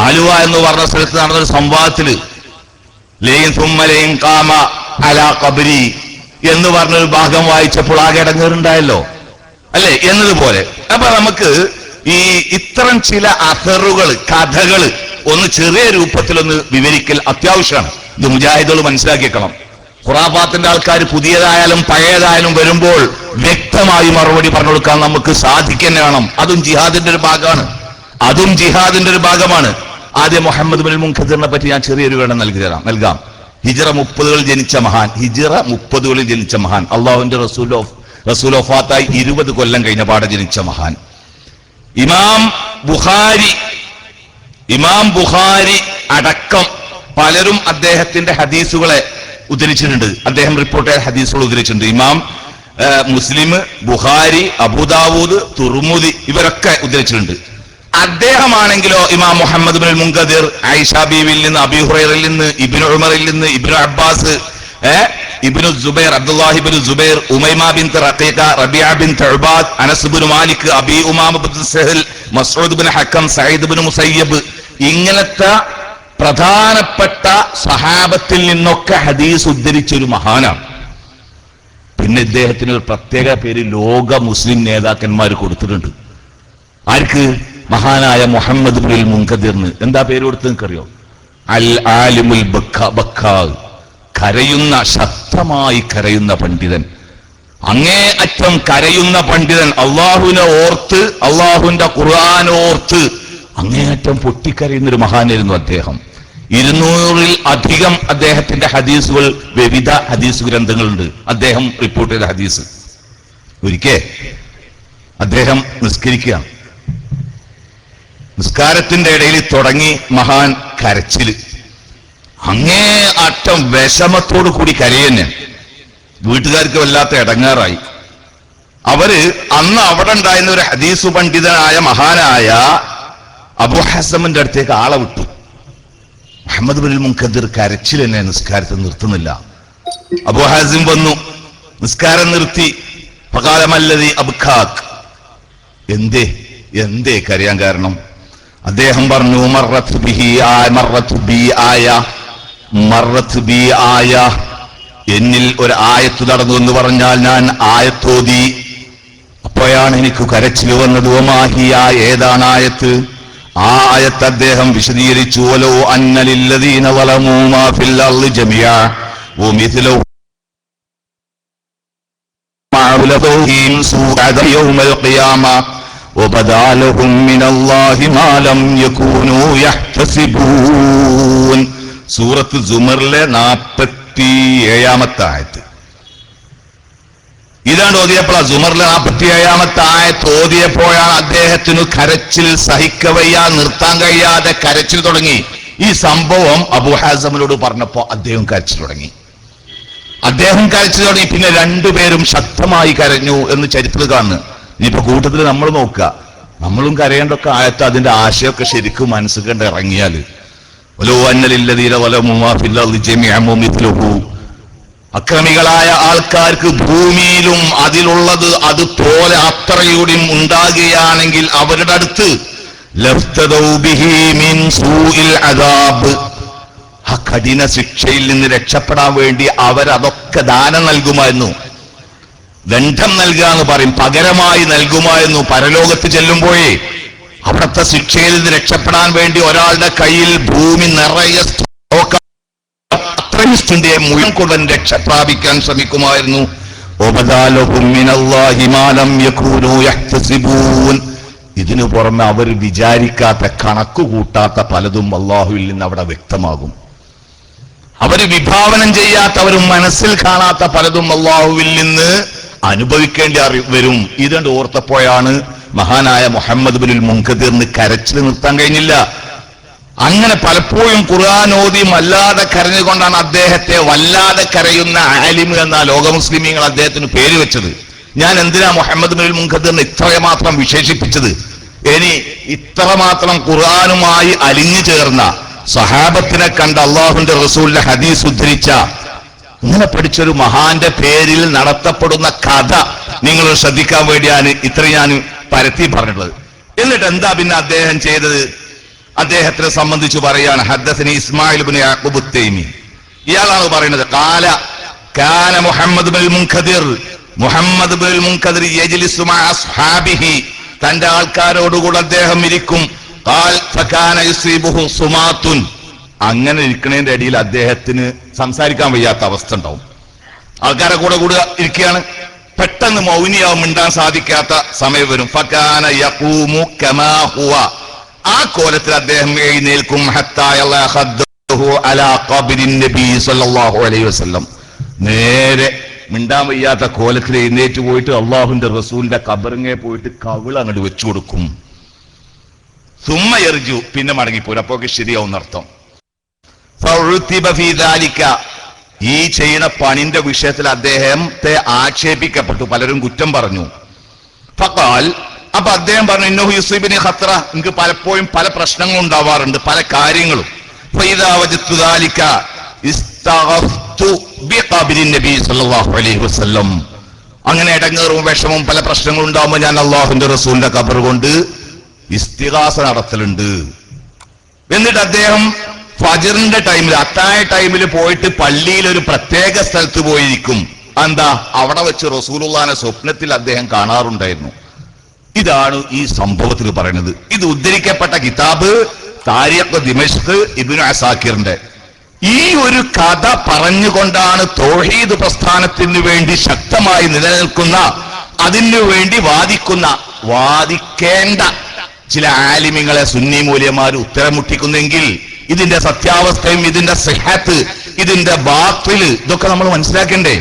ആലുവ എന്ന് പറഞ്ഞ സ്ഥലത്ത് നടന്നൊരു സംഭവത്തില് എന്ന് പറഞ്ഞൊരു ഭാഗം വായിച്ചപ്പോൾ ആകെ ഇടങ്ങേറുണ്ടായല്ലോ, അല്ലെ? എന്നതുപോലെ അപ്പൊ നമുക്ക് ഇത്തരം ചില അഥറുകൾ, കഥകൾ ഒന്ന് ചെറിയ രൂപത്തിലൊന്ന് വിവരിക്കൽ അത്യാവശ്യമാണ്. ഇത് മുജാഹിദുകൾ മനസ്സിലാക്കിയേക്കണം. ഖുറാഫാത്തിന്റെ ആൾക്കാർ പുതിയതായാലും പഴയതായാലും വരുമ്പോൾ വ്യക്തമായി മറുപടി പറഞ്ഞു കൊടുക്കാൻ നമുക്ക് സാധിക്കുന്ന വേണം. അതും ജിഹാദിന്റെ ഒരു ഭാഗമാണ്. ആദ്യം മുഹമ്മദ് ബിനുൽ മുൻകദിറിനെ പറ്റി ഞാൻ ചെറിയൊരു വിവരണം നൽകാം. ഹിജ്റ 30 ജനിച്ച മഹാൻ, അള്ളാഹുവിന്റെ റസൂൽ വഫാത്തായി 20 കൊല്ലം കഴിഞ്ഞ പാടെ ജനിച്ച മഹാൻ. ഇമാം ബുഖാരി അടക്കം പലരും അദ്ദേഹത്തിന്റെ ഹദീസുകളെ ഉദ്ധരിച്ചിട്ടുണ്ട്. അദ്ദേഹം റിപ്പോർട്ട് ചെയ്ത ഹദീസുകൾ ഉദ്ധരിച്ചിട്ടുണ്ട്. ഇമാം മുസ്ലിം, ബുഖാരി, അബൂദാവൂദ്, തുർമുദി ഇവരൊക്കെ ഉദ്ധരിച്ചിട്ടുണ്ട്. അദ്ദേഹമാണെങ്കിലോ ഇമാം മുഹമ്മദ് ബിനുൽ മുൻകദിർ ആയിഷ ബീവിയിൽ നിന്ന്, അബീ ഹുറൈറയിൽ നിന്ന്, ഇബ്നു ഉമറിൽ നിന്ന്, Ibn Abbas, Ibn Zubair, Abdullahi ibn Zubair, Umaima bint Raqiqa, Rabia bint Ubad, Anas ibn Malik, Abi Umama bin Sahl, Masud bin Hakam, Saeed bin Musayyab, ഇങ്ങനത്തെ പ്രധാനപ്പെട്ട സഹാബത്തിൽ നിന്നൊക്കെ ഹദീസ് ഉദ്ധരിച്ച ഒരു മഹാനാണ്. പിന്നെ ഇദ്ദേഹത്തിന് ഒരു പ്രത്യേക പേര് ലോക മുസ്ലിം നേതാക്കന്മാർ കൊടുത്തിട്ടുണ്ട്. ആർക്ക്? മഹാനായ മുഹമ്മദ് ബിനുൽ മുൻകദിറിന്. എന്താ പേര് കൊടുത്ത് നിങ്ങൾക്കറിയോ? അൽ ആലിമുൽ ബക്കാ, കരയുന്ന, ശക്തമായി കരയുന്ന പണ്ഡിതൻ, അങ്ങേ അറ്റം കരയുന്ന പണ്ഡിതൻ. അള്ളാഹുവിനെ ഓർത്ത്, അള്ളാഹുവിന്റെ ഖുർആൻ ഓർത്ത് അങ്ങേയറ്റം പൊട്ടിക്കരയുന്നൊരു മഹാനായിരുന്നു അദ്ദേഹം. 200-ൽ അധികം അദ്ദേഹത്തിന്റെ ഹദീസുകൾ, വിവിധ ഹദീസ് ഗ്രന്ഥങ്ങളുണ്ട്. അദ്ദേഹം റിപ്പോർട്ട് ചെയ്ത ഹദീസ്. ഒരിക്കൽ അദ്ദേഹം നിസ്കരിക്കുകയാണ്. നിസ്കാരത്തിന്റെ ഇടയിൽ തുടങ്ങി മഹാൻ കരച്ചില്, അങ്ങേ അറ്റം വിഷമത്തോടു കൂടി കരയുന്നെ. വീട്ടുകാർക്ക് വല്ലാത്ത ഇടങ്ങാറായി. അവര് അന്ന് അവിടെ ഉണ്ടായിരുന്ന ഒരു ഹദീസ് പണ്ഡിതനായ മഹാനായ അബൂ ഹസമിന്റെ അടുത്തേക്ക് ആളെ വിട്ടു. മുഹമ്മദ് ബിനുൽ മുൻകദിർ കരച്ചിൽ തന്നെ നിസ്കാരത്തെ നിർത്തുന്നില്ല. അബൂ ഹാസിം വന്നു, നിസ്കാരം നിർത്തി. ഫഖാലമല്ലദീ അബ്കാക്, എന്തേ കരയാൻ കാരണം? അദ്ദേഹം പറഞ്ഞു, മറത്ത് ബി ആയ, എന്നിൽ ഒരു ആയത്ത് നടന്നു എന്ന് പറഞ്ഞാൽ ഞാൻ ആയത്തോതി, അപ്പോഴാണ് എനിക്ക് കരച്ചിൽ വന്നത്. ഒമാഹിയ, ഏതാണ് ആയത്ത്? ആ ആയത്ത് അദ്ദേഹം വിശദീകരിച്ചു. വലോ അന്ന ലില്ലദീന വളമൂ മാ ഫിൽ അർളി ജമിഅ വമിസ്ലഹു മഅലഹും സൂഅദ യൗമൽ ഖിയാമ വബദാ ലഹും മിനല്ലാഹി മാ ലം യകൂനൂ യഹ്തസിബൂൻ. സൂറത്ത് സുമറിലെ 47-ാമത്തെ ആയത്ത്. ഇതാണ് ഓതിയപ്പോഴാണ് സുമറിലെ 47-ാമത്തെ ആയത്ത് ഓതിയപ്പോഴാണ് അദ്ദേഹത്തിന് കരച്ചിൽ സഹിക്കവയ്യാ, നിർത്താൻ കഴിയാതെ കരച്ചിൽ തുടങ്ങി. ഈ സംഭവം അബൂ ഹാസമിനോട് പറഞ്ഞപ്പോ അദ്ദേഹം കരച്ചിൽ തുടങ്ങി. പിന്നെ രണ്ടുപേരും ശക്തമായി കരഞ്ഞു എന്ന് ചരിത്രത്തിൽ കാണുന്നു. ഇനിയിപ്പോ കൂട്ടത്തിൽ നമ്മൾ നോക്കുക, നമ്മളും കരയേണ്ടൊക്കെ ആയത്ത് അതിന്റെ ആശയമൊക്കെ ശരിക്കും മനസ്സിൽ കണ്ട് ഇറങ്ങിയാല് അക്രമികളായ ആൾക്കാർക്ക് ഭൂമിയിലും അതിലുള്ളത് അതുപോലെ അത്രയൂടിയും ഉണ്ടാകുകയാണെങ്കിൽ അവരുടെ അടുത്ത് ആ കഠിന ശിക്ഷയിൽ നിന്ന് രക്ഷപ്പെടാൻ വേണ്ടി അവരതൊക്കെ ദാനം നൽകുമായിരുന്നു. ദണ്ഡം നൽകുക എന്ന് പറയും, പകരമായി നൽകുമായിരുന്നു. പരലോകത്ത് ചെല്ലുമ്പോഴേ അവിടുത്തെ ശിക്ഷയിൽ നിന്ന് രക്ഷപ്പെടാൻ വേണ്ടി ഒരാളുടെ കയ്യിൽ ഭൂമി നിറയെ മുഴുവൻ കൊണ്ടൻ രക്ഷ പ്രാപിക്കാൻ ശ്രമിക്കുമായിരുന്നു. ഇതിനു പുറമെ അവർ വിചാരിക്കാത്ത, കണക്കുകൂട്ടാത്ത പലതും അള്ളാഹുവിൽ നിന്ന് അവിടെ വ്യക്തമാകും. അവര് വിഭാവനം ചെയ്യാത്ത, അവർ മനസ്സിൽ കാണാത്ത പലതും അള്ളാഹുവിൽ നിന്ന് അനുഭവിക്കേണ്ടി വരും. ഇതുകൊണ്ട് ഓർത്തപ്പോഴാണ് മഹാനായ മുഹമ്മദ് ബിനുൽ മുൻകദിറിന് കരച്ചിൽ നിർത്താൻ കഴിഞ്ഞില്ല. അങ്ങനെ പലപ്പോഴും ഖുർആൻ ഓതി വല്ലാതെ കരഞ്ഞുകൊണ്ടാണ് അദ്ദേഹത്തെ വല്ലാതെ കരയുന്ന ആലിം എന്ന ലോക മുസ്ലിമീങ്ങൾ അദ്ദേഹത്തിന് പേര് വെച്ചത്. ഞാൻ എന്തിനാ മുഹമ്മദ് ബിനുൽ മുൻകദിറിനെ ഇത്രമാത്രം വിശേഷിപ്പിച്ചത്? ഇനി ഇത്രമാത്രം ഖുർആനുമായി അലിഞ്ഞു ചേർന്ന സഹാബത്തിനെ കണ്ട അള്ളാഹുവിന്റെ റസൂലിന്റെ ഹദീസ് ഉദ്ധരിച്ച ഇങ്ങനെ പഠിച്ചൊരു മഹാന്റെ പേരിൽ നടത്തപ്പെടുന്ന കഥ നിങ്ങൾ ശ്രദ്ധിക്കാൻ വേണ്ടിയാണ് ഇത്രയും ഞാൻ പരത്തി പറഞ്ഞിട്ടുള്ളത്. എന്നിട്ട് എന്താ പിന്നെ അദ്ദേഹം ചെയ്തത്? അദ്ദേഹത്തിനെ സംബന്ധിച്ച് പറയാണ്, ഹദ്ദസനി ഇസ്മായിൽ ഇബ്നു യാഖൂബ് അത്തൈമി. ഇയാളാണ് പറയുന്നത്, കാന മുഹമ്മദ് ബിനുൽ മുൻകദിർ യജ്ലിസു മഅ അസ്ഹാബിഹി, തന്റെ ആൾക്കാരോടുകൂടെ അദ്ദേഹം ഇരിക്കും. ഖാൽ ഫകാന യുസീബുഹു സുമാത്തുൻ, അങ്ങനെ ഇരിക്കുന്നതിന്റെ ഇടയിൽ അദ്ദേഹത്തിന് സംസാരിക്കാൻ വയ്യാത്ത അവസ്ഥ ഉണ്ടാവും. ആൾക്കാരെ കൂടെ ഇരിക്കുകയാണ്, പെട്ടെന്ന് മൗനിയാവും, മിണ്ടാൻ സാധിക്കാത്ത സമയം വരും. ഫകാന യഖൂമു കമാ ഹുവ, ആ കോലത്തിൽ അദ്ദേഹം എഴുന്നേൽക്കും. ഹത്താ യഖദ്ദഹു അലാ ഖബ്രിൻ നബി സല്ലല്ലാഹു അലൈഹി വസല്ലം, നേരെ മിണ്ടാൻ വയ്യാത്ത കോലത്തിൽ എഴുന്നേറ്റ് പോയിട്ട് അള്ളാഹുവിന്റെ റസൂലിന്റെ ഖബറിനെ പോയിട്ട് കവിൾ അങ്ങോട്ട് വെച്ചു കൊടുക്കും. സുമ്മ യർജു, പിന്നെ മടങ്ങിപ്പോരും. അപ്പോഴൊക്കെ ശരിയാവും അർത്ഥം. ഈ ചെയ്യുന്ന പണിന്റെ വിഷയത്തിൽ അദ്ദേഹത്തെ ആക്ഷേപിക്കപ്പെട്ടു, പലരും കുറ്റം പറഞ്ഞു. ഫഖാൽ, അപ്പൊ അദ്ദേഹം പറഞ്ഞു, ഇന്നഹു യുസീബുനി ഖത്ര, എനിക്ക് പലപ്പോഴും പല പ്രശ്നങ്ങളും ഉണ്ടാവാറുണ്ട്, പല കാര്യങ്ങളും. ഫഇദാ വജദ്തു ദാലിക ഇസ്തഗഫ്തു ബിഖബ്രി നബി സല്ലല്ലാഹു അലൈഹി വസല്ലം, അങ്ങനെ ഇടങ്ങേറും വിഷമവും പല പ്രശ്നങ്ങളും ഉണ്ടാവുമ്പോൾ ഞാൻ അള്ളാഹുവിന്റെ റസൂലിന്റെ ഖബർ കൊണ്ട് ഇസ്തിഗാസ നടത്തലുണ്ട്. എന്നിട്ട് അദ്ദേഹം ഫജ്റിന്റെ ടൈമിൽ, അത്തായ ടൈമിൽ പോയിട്ട് പള്ളിയിൽ ഒരു പ്രത്യേക സ്ഥലത്ത് പോയിരിക്കും. എന്താ, അവിടെ വെച്ച് റസൂലുള്ളാഹിനെ സ്വപ്നത്തിൽ അദ്ദേഹം കാണാറുണ്ടായിരുന്നു. ഇതാണ് ഈ സംഭവത്തിൽ പറയുന്നത്. ഇത് ഉദ്ധരിക്കപ്പെട്ട കിതാബ് താരിഖ് ദിമശ്ക് ഇബ്നു അസാക്കിറിന്റെ. ഈ ഒരു കഥ പറഞ്ഞുകൊണ്ടാണ് തൗഹീദ് പ്രസ്ഥാനത്തിന് വേണ്ടി ശക്തമായി നിലനിൽക്കുന്ന, അതിനു വേണ്ടി വാദിക്കേണ്ട ചില ആലിമിങ്ങളെ സുന്നി മൂല്യന്മാർ ഉത്തരം മുട്ടിക്കുന്നെങ്കിൽ ഇതിന്റെ സത്യാവസ്ഥയും ഇതിന്റെ സിഹത്ത്, ഇതിന്റെ ബാത്തിൽ, ഇതൊക്കെ നമ്മൾ മനസ്സിലാക്കണ്ടേ?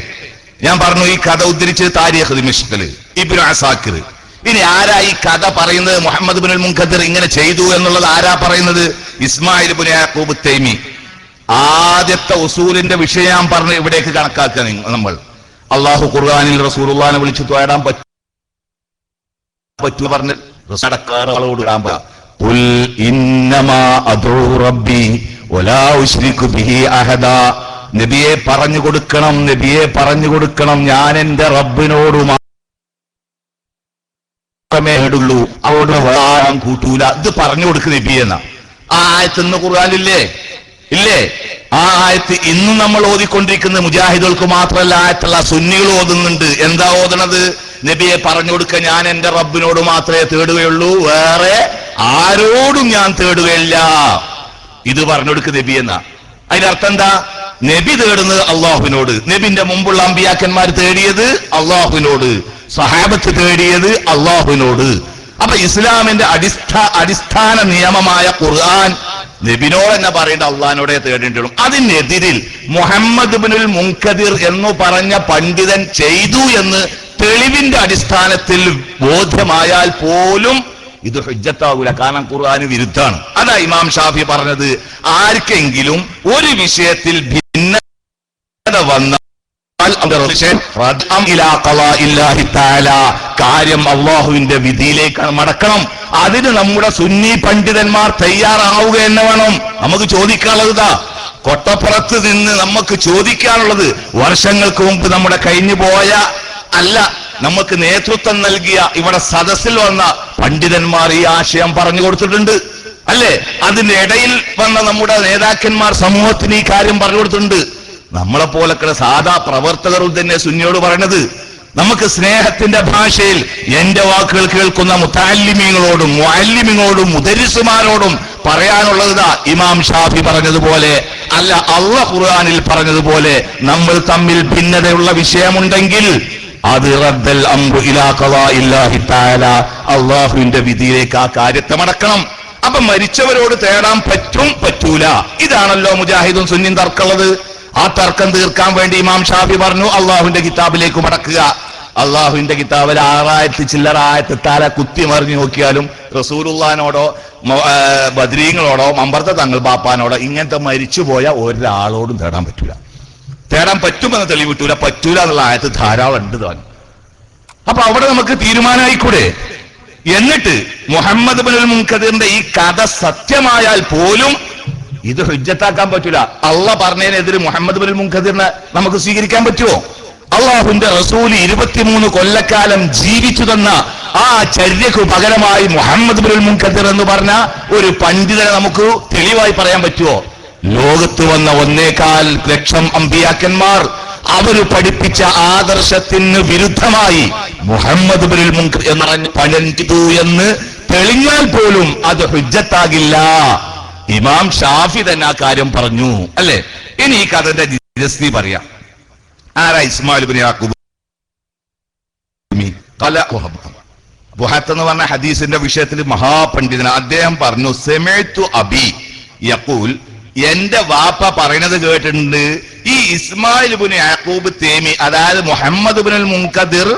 ഞാൻ പറഞ്ഞു, ഈ കഥ ഉദ്ധരിച്ചത് താരിഖ് ദിമശ്കിൽ ഇബ്നു അസാക്കിർ. ഇനി ആരാ ഈ കഥ പറയുന്നത്? മുഹമ്മദ് ബിനുൽ മുൻകദിർ ഇങ്ങനെ ചെയ്തു എന്നുള്ളത് ആരാ പറയുന്നത്? ഇസ്മായിൽ ഇബ്നു യാഖൂബ് അത്തൈമി. ആദ്യത്തെ ഉസൂലിന്റെ വിഷയം ഞാൻ പറഞ്ഞു, ഇവിടേക്ക് കണക്കാക്കുക നമ്മൾ. അള്ളാഹു ഖുർആനിൽ റസൂലുള്ളാഹിനെ വിളിച്ചു തോടാൻ പറ്റൂ പറഞ്ഞ് ോട് ഖുൽ ഇന്നമാ അദൂ റബ്ബി വലാ ഉശ്രികു ബിഹി അഹദാ, നബിയെ പറഞ്ഞു കൊടുക്കണം, ഞാൻ എന്റെ റബ്ബിനോട് മാത്രമേ നേടുള്ളൂ, അവരോട് വേറെ കൂട്ടൂല. ഇത് പറഞ്ഞു കൊടുക്കുന്ന നബിയെന്ന ആ ആയത്ത് ഇന്ന് ഖുർആനിലില്ലേ? ഇല്ലേ? ആ ആയത്ത് ഇന്നും നമ്മൾ ഓതിക്കൊണ്ടിരിക്കുന്ന മുജാഹിദുകൾക്ക് മാത്രമല്ല ആയത്തുള്ള സുന്നികൾ ഓതുന്നുണ്ട്. എന്താ ഓതണത്? നബിയെ പറഞ്ഞു കൊടുക്കുക, ഞാൻ എന്റെ റബ്ബിനോട് മാത്രമേ തേടുകയുള്ളൂ, വേറെ ആരോടും ഞാൻ തേടുകയില്ല. ഇത് പറഞ്ഞെടുക്ക് നബി എന്ന. അതിന്റെ അർത്ഥം എന്താ? നബി തേടുന്നത് അള്ളാഹുവിനോട്. നബിന്റെ മുമ്പുള്ള അമ്പിയാക്കന്മാർ തേടിയത് അള്ളാഹുവിനോട്, സഹാബത്ത് തേടിയത് അള്ളാഹുവിനോട്. അപ്പൊ ഇസ്ലാമിന്റെ അടിസ്ഥാന നിയമമായ ഖുർആൻ നബിനോട് തന്നെ പറയേണ്ട അള്ളാഹിനോടെ തേടേണ്ടിടും. അതിനെതിരിൽ മുഹമ്മദ് ഇബ്നുൽ മുൻകദിർ എന്ന് പറഞ്ഞ പണ്ഡിതൻ ചെയ്തു എന്ന് തെളിവിന്റെ അടിസ്ഥാനത്തിൽ ബോധ്യമായാൽ പോലും ഇത് ഹുജ്ജത്താകൂല. കാരണം ഖുർആന് വിരുദ്ധാണ്. അതാ ഇമാം ഷാഫി പറഞ്ഞത്, ആർക്കെങ്കിലും ഒരു വിഷയത്തിൽ ഭിന്നത വന്ന കാര്യം അള്ളാഹുവിന്റെ വിധിയിലേക്കാണ് മടക്കണം. അതിന് നമ്മുടെ സുന്നി പണ്ഡിതന്മാർ തയ്യാറാവുക തന്നെ വേണം. നമുക്ക് ചോദിക്കാനുള്ളതാ, കൊട്ടപ്പുറത്ത് നിന്ന് നമുക്ക് ചോദിക്കാനുള്ളത് വർഷങ്ങൾക്ക് മുമ്പ് നമ്മുടെ കഴിഞ്ഞു പോയ അല്ല, നമുക്ക് നേതൃത്വം നൽകിയ ഇവിടെ സദസ്സിൽ വന്ന പണ്ഡിതന്മാർ ഈ ആശയം പറഞ്ഞു കൊടുത്തിട്ടുണ്ട് അല്ലേ? അതിന്റെ ഇടയിൽ വന്ന നമ്മുടെ നേതാക്കന്മാർ സമൂഹത്തിന് ഈ കാര്യം പറഞ്ഞു കൊടുത്തിട്ടുണ്ട്. നമ്മളെ പോലൊക്കെ സാധാ പ്രവർത്തകർ തന്നെ സുന്നിയോട് പറയണത്. നമുക്ക് സ്നേഹത്തിന്റെ ഭാഷയിൽ എന്റെ വാക്കുകൾ കേൾക്കുന്ന മുതഅല്ലിമീങ്ങളോടും മുഅല്ലിമീങ്ങളോടും മുദരിസുമാരോടും പറയാനുള്ളതാ, ഇമാം ഷാഫി പറഞ്ഞതുപോലെ അല്ല, അല്ലാഹു ഖുർആനിൽ പറഞ്ഞതുപോലെ നമ്മൾ തമ്മിൽ ഭിന്നതയുള്ള വിഷയമുണ്ടെങ്കിൽ അത് റദ്ദൽ അംറു ഇലാ ഖളാഇല്ലാഹി തആല, അല്ലാഹുവിന്റെ വിധിയിലേക്ക് ആ കാര്യത്തെ മടക്കണം. അപ്പൊ മരിച്ചവരോട് തേടാൻ പറ്റും പറ്റൂല, ഇതാണല്ലോ മുജാഹിദും സുന്നിയും തർക്കമുള്ളത്. ആ തർക്കം തീർക്കാൻ വേണ്ടി ഇമാം ഷാഫി പറഞ്ഞു അള്ളാഹുവിന്റെ കിതാബിലേക്ക് മടക്കുക. അള്ളാഹുവിന്റെ കിതാബിൽ 6000 ചില്ലറ ആയത്ത് തല കുത്തി മറിഞ്ഞു നോക്കിയാലും റസൂലുള്ളാഹിനോടോ ബദ്രീങ്ങളോടോ മമ്പർത്ത തങ്ങൾ ബാപ്പാനോടോ ഇങ്ങനത്തെ മരിച്ചുപോയ ഒരാളോടും തേടാൻ പറ്റൂല. തേടാൻ പറ്റുമെന്ന് തെളിവിട്ടൂല, പറ്റൂല എന്നുള്ള ആയത്ത് ധാരാളം ഉണ്ട് താൻ. അപ്പൊ അവിടെ നമുക്ക് തീരുമാനമായിക്കൂടെ? എന്നിട്ട് മുഹമ്മദ് ഇബ്നുൽ മുൻകദിറിന്റെ ഈ കഥ സത്യമായാൽ പോലും ഇത് ഹുജ്ജത്താക്കാൻ പറ്റൂല. അള്ളാഹ് പറഞ്ഞതിനെതിരെ മുഹമ്മദ് ഇബ്നുൽ മുൻകദിറിനെ നമുക്ക് സ്വീകരിക്കാൻ പറ്റുമോ? അള്ളാഹുവിന്റെ റസൂൽ 23 കൊല്ലക്കാലം ജീവിച്ചു തന്ന ആ ചര്യക്ക് പകരമായി മുഹമ്മദ് ഇബ്നുൽ മുൻകദിർ എന്ന് പറഞ്ഞ ഒരു പണ്ഡിതനെ നമുക്ക് തെളിവായി പറയാൻ പറ്റുമോ? ലോകത്ത് വന്ന 1.25 ലക്ഷം അമ്പിയാക്കന്മാർ അവര് പഠിപ്പിച്ച ആദർശത്തിന് വിരുദ്ധമായി മുഹമ്മദ് ഇബ്നുൽ മുൻകദിർ എന്ന് പറഞ്ഞ് പണിതു എന്ന് തെളിഞ്ഞാൽ പോലും അത് ഹുജ്ജത്താകില്ല. ഇമാം ഷാഫി തന്നെ ആ കാര്യം പറഞ്ഞു അല്ലെ? ഇനി ഈ കഥന്റെ നിജസ്ഥിതി പറയാം. ആരാ ഇസ്മായിൽ ഇബ്നു യാഖൂബ് എന്ന് പറഞ്ഞ ഹദീസിന്റെ വിഷയത്തിൽ മഹാപണ്ഡിതനാണ്. അദ്ദേഹം പറഞ്ഞു, സമിഅ്തു അബി യഖൂൽ, എന്റെ വാപ്പ പറയുന്നത് കേട്ടിട്ടുണ്ട്, ഈ ഇസ്മായിൽ ഇബ്നു യാഖൂബ് തേമി അതായത് മുഹമ്മദ് ഇബ്നുൽ മുൻകദിർ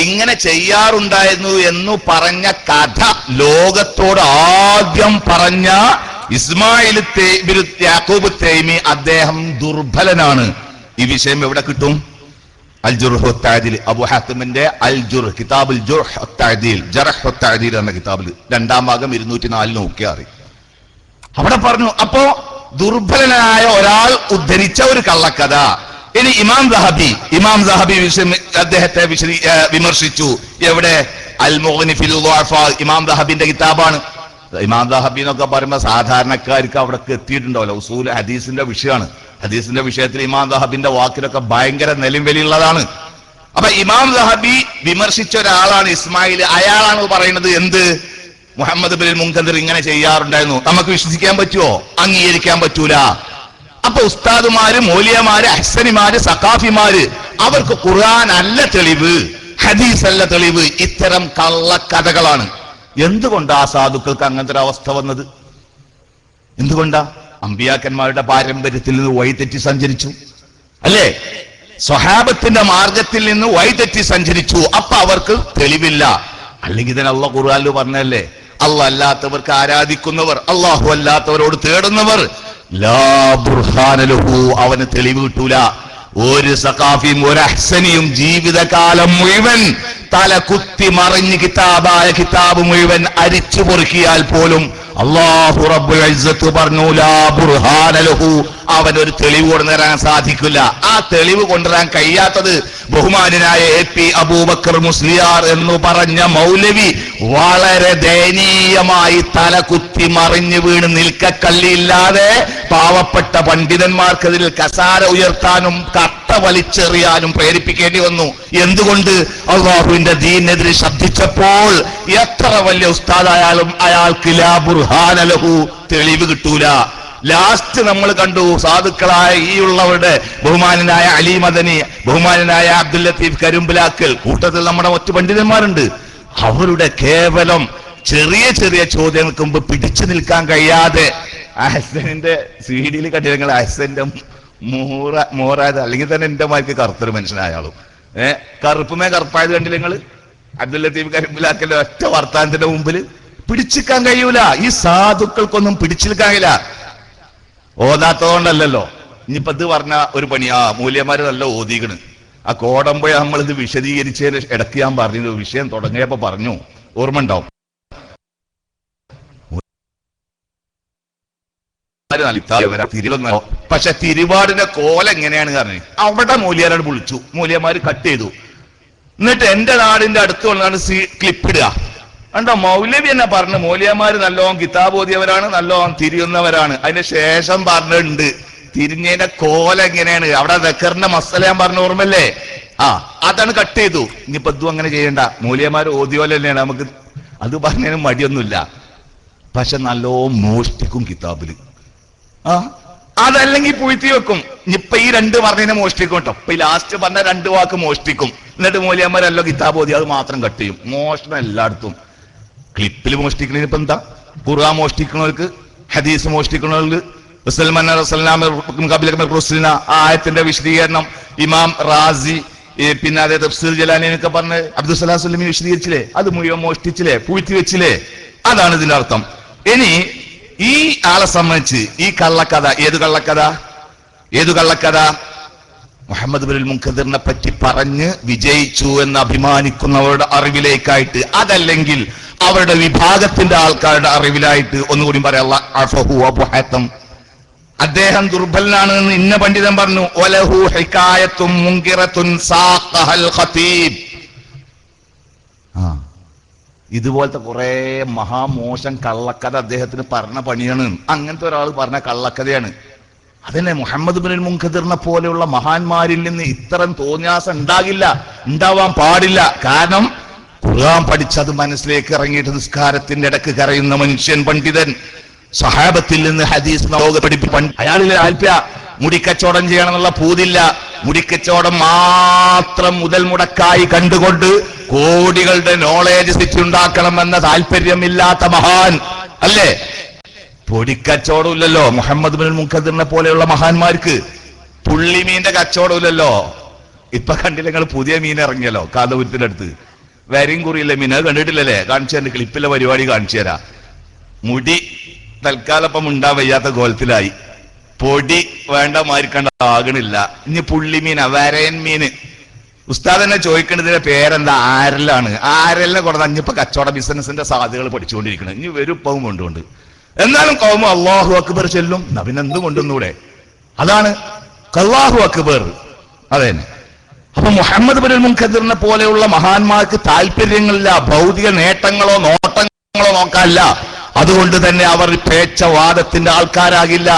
ഇങ്ങനെ ചെയ്യാറുണ്ടായിരുന്നു എന്ന് പറഞ്ഞ കഥ ലോകത്തോട് ആദ്യം പറഞ്ഞ ഇസ്മായിൽ യാഖൂബ് തൈമി അദ്ദേഹം ദുർബലനാണ്. ഈ വിഷയം എവിടെ കിട്ടും? അൽ ജുർഹ് വത്തഅദീൽ, അബൂ ഹാത്തിമിന്റെ അൽ ജുർഹ്, കിതാബുൽ ജുർഹ് വത്തഅദീൽ, ജറഹ് വത്തഅദീൽ എന്ന കിതാബിൽ 2ാം ഭാഗം 204 നോക്കിയാൽ അറിയും. അവിടെ പറഞ്ഞു. അപ്പോ ദുർബലനായ ഒരാൾ ഉദ്ധരിച്ച ഒരു കള്ളക്കഥ. ഇനി ഇമാം ദഹബി അദ്ദേഹത്തെ വിമർശിച്ചു. എവിടെ? അൽ മുഗ്നി ഫിൽ ദുഅഫാ, ഇമാം ദഹബിന്റെ കിതാബാണ്. ഇമാം ദഹബി എന്നൊക്കെ പറയുമ്പോൾ സാധാരണക്കാർക്ക് അവിടെ എത്തിയിട്ടുണ്ടാവില്ല. ഉസൂൽ ഹദീസിന്റെ വിഷയമാണ്. ഹദീസിന്റെ വിഷയത്തിൽ ഇമാം ദഹബിന്റെ വാക്കിലൊക്കെ ഭയങ്കര നെലിംവലിയുള്ളതാണ്. അപ്പൊ ഇമാം ദഹബി വിമർശിച്ച ഒരാളാണ് ഇസ്മായിൽ. അയാളാണ് പറയുന്നത് എന്ത്? മുഹമ്മദ് ഇബ്നുൽ മുൻകദിർ ഇങ്ങനെ ചെയ്യാറുണ്ടായിരുന്നു. നമുക്ക് വിശ്വസിക്കാൻ പറ്റുമോ? അംഗീകരിക്കാൻ പറ്റൂല. അപ്പൊ ഉസ്താദുമാര്, മൗലിയമാര്, അഹ്സനിമാര്, സഖാഫിമാര് അവർക്ക് ഖുർആൻ അല്ല തെളിവ്, ഹദീസ് അല്ല തെളിവ്, ഇത്തരം കള്ളക്കഥകളാണ്. എന്തുകൊണ്ടാ സാധുക്കൾക്ക് അങ്ങനത്തെ ഒരു അവസ്ഥ വന്നത്? എന്തുകൊണ്ടാ? അമ്പിയാക്കന്മാരുടെ പാരമ്പര്യത്തിൽ നിന്ന് വഴിതെറ്റി സഞ്ചരിച്ചു അല്ലേ? സ്വഹാബത്തിന്റെ മാർഗത്തിൽ നിന്ന് വഴിതെറ്റി സഞ്ചരിച്ചു. അപ്പൊ അവർക്ക് തെളിവില്ല. അല്ലെങ്കിൽ തന്നെ അള്ളാഹ് ഖുർആനിൽ പറഞ്ഞല്ലേ, അള്ളാഹ് അല്ലാത്തവർക്ക് ആരാധിക്കുന്നവർ, അള്ളാഹു അല്ലാത്തവരോട് തേടുന്നവർ ലാ ബുർഹാന ലഹു, അവന് തെളിവ് കിട്ടൂല. ഒരു സഖാഫിയും ഒരു അഹ്സനിയും ജീവിതകാലം മുഴുവൻ തല കുത്തി മറിഞ്ഞ് കിതാബ് മുഴുവൻ അരിച്ചു പൊറുക്കിയാൽ പോലും അല്ലാഹു റബ്ബുൽ ഇസ്സത്ത് പറഞ്ഞു ലാ ബുർഹാന ലഹു, അവനൊരു തെളിവ് കൊണ്ടുവരാൻ സാധിക്കില്ല. ആ തെളിവ് കൊണ്ടുവരാൻ കഴിയാത്തത് ബഹുമാനായ AP അബൂബക്കർ മുസ്ലിയാർ എന്ന് പറഞ്ഞ മൗലവി വളരെ ദയനീയമായി തലകുത്തി മറിഞ്ഞു വീണ് നിൽക്കക്കള്ളിയില്ലാതെ പാവപ്പെട്ട പണ്ഡിതന്മാർക്കെതിൽ കസാര ഉയർത്താനും കട്ട വലിച്ചെറിയാനും പ്രേരിപ്പിക്കേണ്ടി വന്നു. എന്തുകൊണ്ട്? അല്ലാഹുവിന്റെ ദീനെതിരെ ശബ്ദിച്ചപ്പോൾ എത്ര വലിയ ഉസ്താദായാലും അയാൾക്ക് ലാ ബുർഹാന ലഹു, തെളിവ് കിട്ടൂല. ലാസ്റ്റ് നമ്മൾ കണ്ടു സാധുക്കളായ ഈ ഉള്ളവരുടെ ബഹുമാനനായ അലി മദനി, ബഹുമാനനായ അബ്ദുൽ ലത്തീഫ് കരിമ്പിലാക്കൽ, കൂട്ടത്തിൽ നമ്മുടെ മറ്റു പണ്ഡിതന്മാരുണ്ട്. അവരുടെ കേവലം ചെറിയ ചെറിയ ചോദ്യങ്ങൾക്ക് മുമ്പ് പിടിച്ചു നിൽക്കാൻ കഴിയാതെ അഹ്സനിന്റെ CD കണ്ടിരുന്ന അഹ്സന്റെ മോറായത്, അല്ലെങ്കിൽ തന്നെ എന്റെ മാർക്ക് കറുത്തൊരു മനുഷ്യനായാളും കറുപ്പുമേ കറുപ്പായത് കണ്ടില്ല നിങ്ങള്? അബ്ദുൽ ലത്തീഫ് കരിമ്പിലാക്കൽ ഒറ്റ വർത്താനത്തിന്റെ മുമ്പിൽ പിടിച്ചിക്കാൻ കഴിയൂല. ഈ സാധുക്കൾക്കൊന്നും പിടിച്ചിരിക്കാൻ കഴിയില്ല. ഓതാത്തതുകൊണ്ടല്ലോ. ഇനിയിപ്പോ ഇത് പറഞ്ഞ ഒരു പണി, മൂല്യന്മാര് നല്ല ഓതികണ്. ആ കോടമ്പോ നമ്മളിത് വിശദീകരിച്ചതിന് ഇടയ്ക്ക് ഞാൻ പറഞ്ഞു, വിഷയം തുടങ്ങിയപ്പോ പറഞ്ഞു, ഓർമ്മ ഉണ്ടാവും. പക്ഷെ തിരുവാടിന്റെ കോല എങ്ങനെയാണ് കാരണം അവിടെ മൂല്യമാരോട് വിളിച്ചു, മൂല്യന്മാര് കട്ട് ചെയ്തു. എന്നിട്ട് എന്റെ നാടിന്റെ അടുത്ത് കൊണ്ടാണ് ക്ലിപ്പിടുക. കണ്ടോ, മൗലവി എന്നെ പറഞ്ഞു മൂല്യന്മാര് നല്ലോണം കിതാബ് ഓതിയവരാണ്, നല്ലോണം തിരിയുന്നവരാണ്. അതിന് ശേഷം പറഞ്ഞിട്ടുണ്ട് തിരിഞ്ഞതിന്റെ കോല എങ്ങനെയാണ്. അവിടെ ദക്കറിന്റെ മസല ഞാൻ പറഞ്ഞ ഓർമ്മല്ലേ? അതാണ് കട്ട് ചെയ്തു. ഇനിയിപ്പോ ഇതും അങ്ങനെ ചെയ്യണ്ട, മൂല്യന്മാര് ഓതിയോലെ തന്നെയാണ്, നമുക്ക് അത് പറഞ്ഞതിന് മടിയൊന്നുമില്ല. പക്ഷെ നല്ലോ മോഷ്ടിക്കും കിതാബില്. അതല്ലെങ്കിൽ പുഴുത്തി വെക്കും. ഇനിയിപ്പൊ ഈ രണ്ട് പറഞ്ഞതിനെ മോഷ്ടിക്കും കേട്ടോ. ഇപ്പൊ ഈ ലാസ്റ്റ് പറഞ്ഞ രണ്ട് വാക്ക് മോഷ്ടിക്കും. എന്നിട്ട് മൂല്യന്മാരല്ലോ കിതാബ് ഓതി അത് മാത്രം കട്ട് ചെയ്യും. മോഷണം എല്ലായിടത്തും. ക്ലിപ്പിൽ മോഷ്ടിക്കണതിന് ഇപ്പൊ എന്താ? ഖുർആൻ മോഷ്ടിക്കുന്നവർക്ക്, ഹദീസ് മോഷ്ടിക്കുന്നവർക്ക്, ആയത്തിന്റെ വിശദീകരണം ഇമാം റാസി, പിന്നെ അതേ തഫ്സീർ ജലാലിനൊക്കെ പറഞ്ഞ് അബ്ദുൽ സലാം സുല്ലമി വിശദീകരിച്ചില്ലേ? അത് മുഴുവൻ മോഷ്ടിച്ചില്ലേ, പൂഴ്ത്തി വെച്ചില്ലേ? അതാണ് ഇതിന്റെ അർത്ഥം. ഇനി ഈ ആളെ സംബന്ധിച്ച് ഈ കള്ളക്കഥ, ഏതു കള്ളക്കഥ? മുഹമ്മദ് ബിൻ മുൻകദിറിനെ പറ്റി പറഞ്ഞ് വിജയിച്ചു എന്ന് അഭിമാനിക്കുന്നവരുടെ അറിവിലേക്കായിട്ട്, അതല്ലെങ്കിൽ അവരുടെ വിഭാഗത്തിന്റെ ആൾക്കാരുടെ അറിവിലായിട്ട് ഒന്നുകൂടി പറയാം, അദ്ദേഹം ദുർബലനാണ് എന്ന് ഇന്ന പണ്ഡിതൻ പറഞ്ഞു. ഒലഹു ഹികായത്തുൻ മുൻകിറത്തുൻ സാഖഹൽ ഖതീബ്. ഇതുപോലത്തെ കുറെ മഹാമോശം കള്ളക്കഥ അദ്ദേഹത്തിന് പറഞ്ഞ പണിയാണ്. അങ്ങനത്തെ ഒരാൾ പറഞ്ഞ കള്ളക്കഥയാണ്. അതന്നെ മുഹമ്മദ് ബിൻ മുൻകദിറിനെ പോലെയുള്ള മഹാന്മാരിൽ നിന്ന് ഇത്തരം തോന്നിയാസം ഉണ്ടാവാൻ പാടില്ല. കാരണം ഖുർആൻ പഠിച്ചത് മനസ്സിലേക്ക് ഇറങ്ങിയിട്ട് നിസ്കാരത്തിന്റെ ഇടക്ക് കരയുന്ന മനുഷ്യൻ പണ്ഡിതൻ, സഹാബത്തിൽ നിന്ന് ഹദീസ് അയാളിൽ താല്പര്യ മുടിക്കച്ചവടം ചെയ്യണമെന്നുള്ള പൂതില്ല. മുടിക്കച്ചവടം മാത്രം മുതൽ മുടക്കായി കണ്ടുകൊണ്ട് കോടികളുടെ നോളേജ് ഉണ്ടാക്കണമെന്ന താല്പര്യമില്ലാത്ത മഹാൻ അല്ലേ? പൊടിക്കച്ചവടം ഇല്ലല്ലോ മുഹമ്മദ് ബിൻ മുൻകദിറിനെ പോലെയുള്ള മഹാന്മാർക്ക്. പുള്ളിമീന്റെ കച്ചവടം ഇല്ലല്ലോ. ഇപ്പൊ കണ്ടില്ല നിങ്ങൾ, പുതിയ മീൻ ഇറങ്ങിയല്ലോ കാന്തപുരത്തിന്റെ അടുത്ത്, വരിയും കുറിയില്ല മീൻ. അത് കണ്ടിട്ടില്ലല്ലേ? കാണിച്ചു തരാം, ക്ലിപ്പിലെ പരിപാടി കാണിച്ചു തരാം. മുടി തൽക്കാലപ്പം ഉണ്ടാൻ വയ്യാത്ത കോലത്തിലായി, പൊടി വേണ്ട മാരിക്കണ്ട ആകണില്ല. ഇനി പുള്ളിമീനാ, വരയൻ മീന്. ഉസ്താദ് തന്നെ ചോദിക്കേണ്ടതിന്റെ പേരെന്താ? ആരലാണ്. ആരലിനെ കൊടുത്ത അഞ്ഞിപ്പോ കച്ചവട ബിസിനസിന്റെ സാധ്യതകൾ പഠിച്ചുകൊണ്ടിരിക്കണം. ഇനി വരും ഇപ്പവും കൊണ്ടുകൊണ്ട്, എന്നാലും കൗമ അല്ലാഹു അക്ബർ ചെല്ലും. നബിനെന്തും കൊണ്ടുവന്നൂടെ? അതാണ് അല്ലാഹു അക്ബർ. അതെ. അപ്പൊ മുഹമ്മദ് ബിൻ മുൻകദിറിനെ പോലെയുള്ള മഹാന്മാർക്ക് താല്പര്യങ്ങളില്ല, ഭൗതിക നേട്ടങ്ങളോ നോട്ടങ്ങളോ നോക്കാനില്ല. അതുകൊണ്ട് തന്നെ അവർ പേച്ചവാദത്തിന്റെ ആൾക്കാരാകില്ല.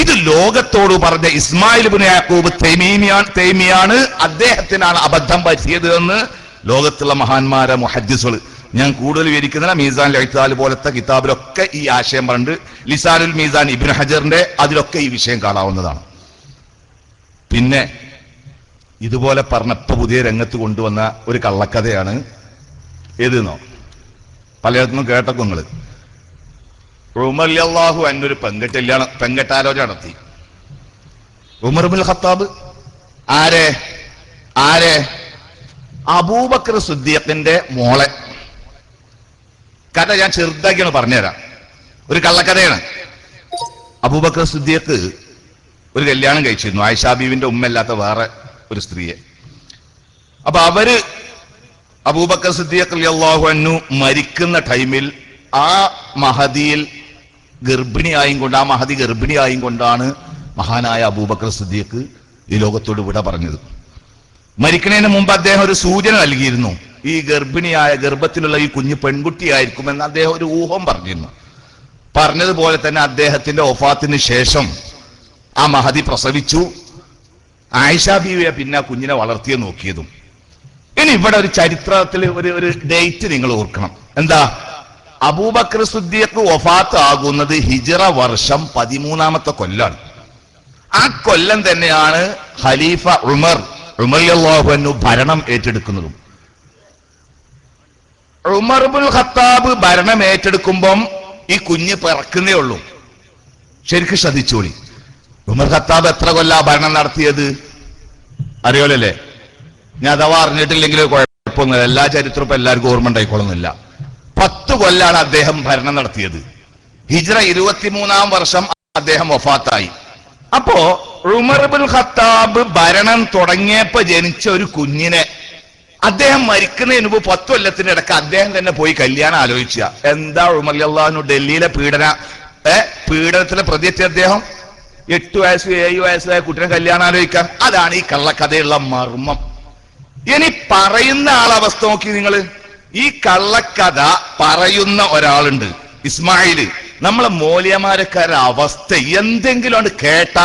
ഇത് ലോകത്തോട് പറഞ്ഞ ഇസ്മായിൽ ഇബ്നു യാക്കൂബ് തൈമിയാണ്, അദ്ദേഹത്തിനാണ് അബദ്ധം പറ്റിയത് എന്ന് ലോകത്തുള്ള മഹാന്മാരെ മുഹദ്ദിസുകൾ. ഞാൻ കൂടുതൽ വിവരിക്കുന്നില്ല. മീസാൻ ഇഅ്തിദാൽ പോലത്തെ കിതാബിലൊക്കെ ഈ ആശയം പറഞ്ഞിട്ട്, ലിസാനുൽ മീസാൻ ഇബ്നു ഹജറിന്റെ അതിലൊക്കെ ഈ വിഷയം കാണാവുന്നതാണ്. പിന്നെ ഇതുപോലെ പറഞ്ഞപ്പോ പുതിയ രംഗത്ത് കൊണ്ടുവന്ന ഒരു കള്ളക്കഥയാണ് ഏതെന്നോ പലയിടത്തുനിന്നും കേട്ടൊക്കെ നിങ്ങള്. ഉമർ റളിയല്ലാഹു അൻഹു ഒരു പെങ്കെട്ടാലോചന നടത്തി. ഉമർ ഇബ്നുൽ ഖത്താബ് ആരെ അബൂബക്കർ സിദ്ദീഖിന്റെ മോളെ. കഥ ഞാൻ ചെറുതാക്കിയാണ് പറഞ്ഞുതരാം. ഒരു കള്ളക്കഥയാണ്. അബൂബക്കർ സിദ്ദീഖ് ഒരു കല്യാണം കഴിച്ചിരുന്നു, ആയിഷാ ബീവിന്റെ ഉമ്മല്ലാത്ത വേറെ ഒരു സ്ത്രീയെ. അപ്പൊ അവര് അബൂബക്കർ സിദ്ദീഖ് റളിയല്ലാഹു അൻഹു മരിക്കുന്ന ടൈമിൽ ആ മഹദിയിൽ ഗർഭിണിയായും കൊണ്ട്, ആ മഹദി ഗർഭിണിയായും കൊണ്ടാണ് മഹാനായ അബൂബക്കർ സിദ്ദീഖ് ഈ ലോകത്തോട് വിട പറഞ്ഞത്. മരിക്കുന്നതിന് മുമ്പ് അദ്ദേഹം ഒരു സൂചന നൽകിയിരുന്നു. ഈ ഗർഭത്തിലുള്ള ഈ കുഞ്ഞ് പെൺകുട്ടിയായിരിക്കുമെന്ന് അദ്ദേഹം ഒരു ഊഹം പറഞ്ഞിരുന്നു. പറഞ്ഞതുപോലെ തന്നെ അദ്ദേഹത്തിന്റെ വഫാത്തിന് ശേഷം ആ മഹദി പ്രസവിച്ചു. ആയിഷ ബീവിയെ പിന്നെ കുഞ്ഞിനെ വളർത്തിയെ നോക്കിയതും. ഇനി ഇവിടെ ഒരു ചരിത്രത്തിൽ ഒരു ഡേറ്റ് നിങ്ങൾ ഓർക്കണം. എന്താ? അബൂബക്കർ സിദ്ദീഖ് വഫാത്ത് ആകുന്നത് ഹിജ്റ വർഷം 13ാമത്തെ കൊല്ലാണ്. ആ കൊല്ലം തന്നെയാണ് ഖലീഫ ഉമർ റളിയല്ലാഹു അൻഹു ഭരണം ഏറ്റെടുക്കുന്നതും. ഉമർ ഇബ്നുൽ ഖത്താബ് ഭരണം ഏറ്റെടുക്കുമ്പം ഈ കുഞ്ഞ് പിറക്കുന്നേ ഉള്ളൂ. ശരിക്കും ശ്രദ്ധിച്ചോളി. ഉമർ ഖത്താബ് എത്ര കൊല്ലാ ഭരണം നടത്തിയത് അറിയോലല്ലേ? ഞാൻ അഥവാ അറിഞ്ഞിട്ടില്ലെങ്കിൽ കുഴപ്പമൊന്നുമില്ല, എല്ലാ ചരിത്രവും ഇപ്പൊ എല്ലാവർക്കും ഓർമ്മ ഉണ്ടായിക്കൊള്ളുന്നില്ല. 10 കൊല്ലാണ് അദ്ദേഹം ഭരണം നടത്തിയത്. ഹിജ്റ 23ാം വർഷം അദ്ദേഹം വഫാത്തായി. അപ്പോ ഉമർ ഇബ്നുൽ ഖത്താബ് ഭരണം തുടങ്ങിയപ്പോ ജനിച്ച ഒരു കുഞ്ഞിനെ അദ്ദേഹം മരിക്കുന്നതിന് മുമ്പ് 10 കൊല്ലത്തിന്റെ ഇടയ്ക്ക് അദ്ദേഹം തന്നെ പോയി കല്യാണം ആലോചിച്ച. എന്താ ഉമർ റളിയല്ലാഹു അൻഹു ഡൽഹിയിലെ പീഡനത്തിലെ പ്രതിയെത്തിയ അദ്ദേഹം 8 വയസ്സ് 7 വയസ്സായ കുട്ടിനെ കല്യാണം ആലോചിക്കാൻ. അതാണ് ഈ കള്ളക്കഥയുള്ള മർമ്മം. ഇനി പറയുന്ന ആളവസ്ഥ നോക്കി നിങ്ങൾ. ഈ കള്ളക്കഥ പറയുന്ന ഒരാളുണ്ട്, ഇസ്മായില്. നമ്മളെ മോലിയമാരക്കാരുടെ അവസ്ഥ എന്തെങ്കിലും കേട്ട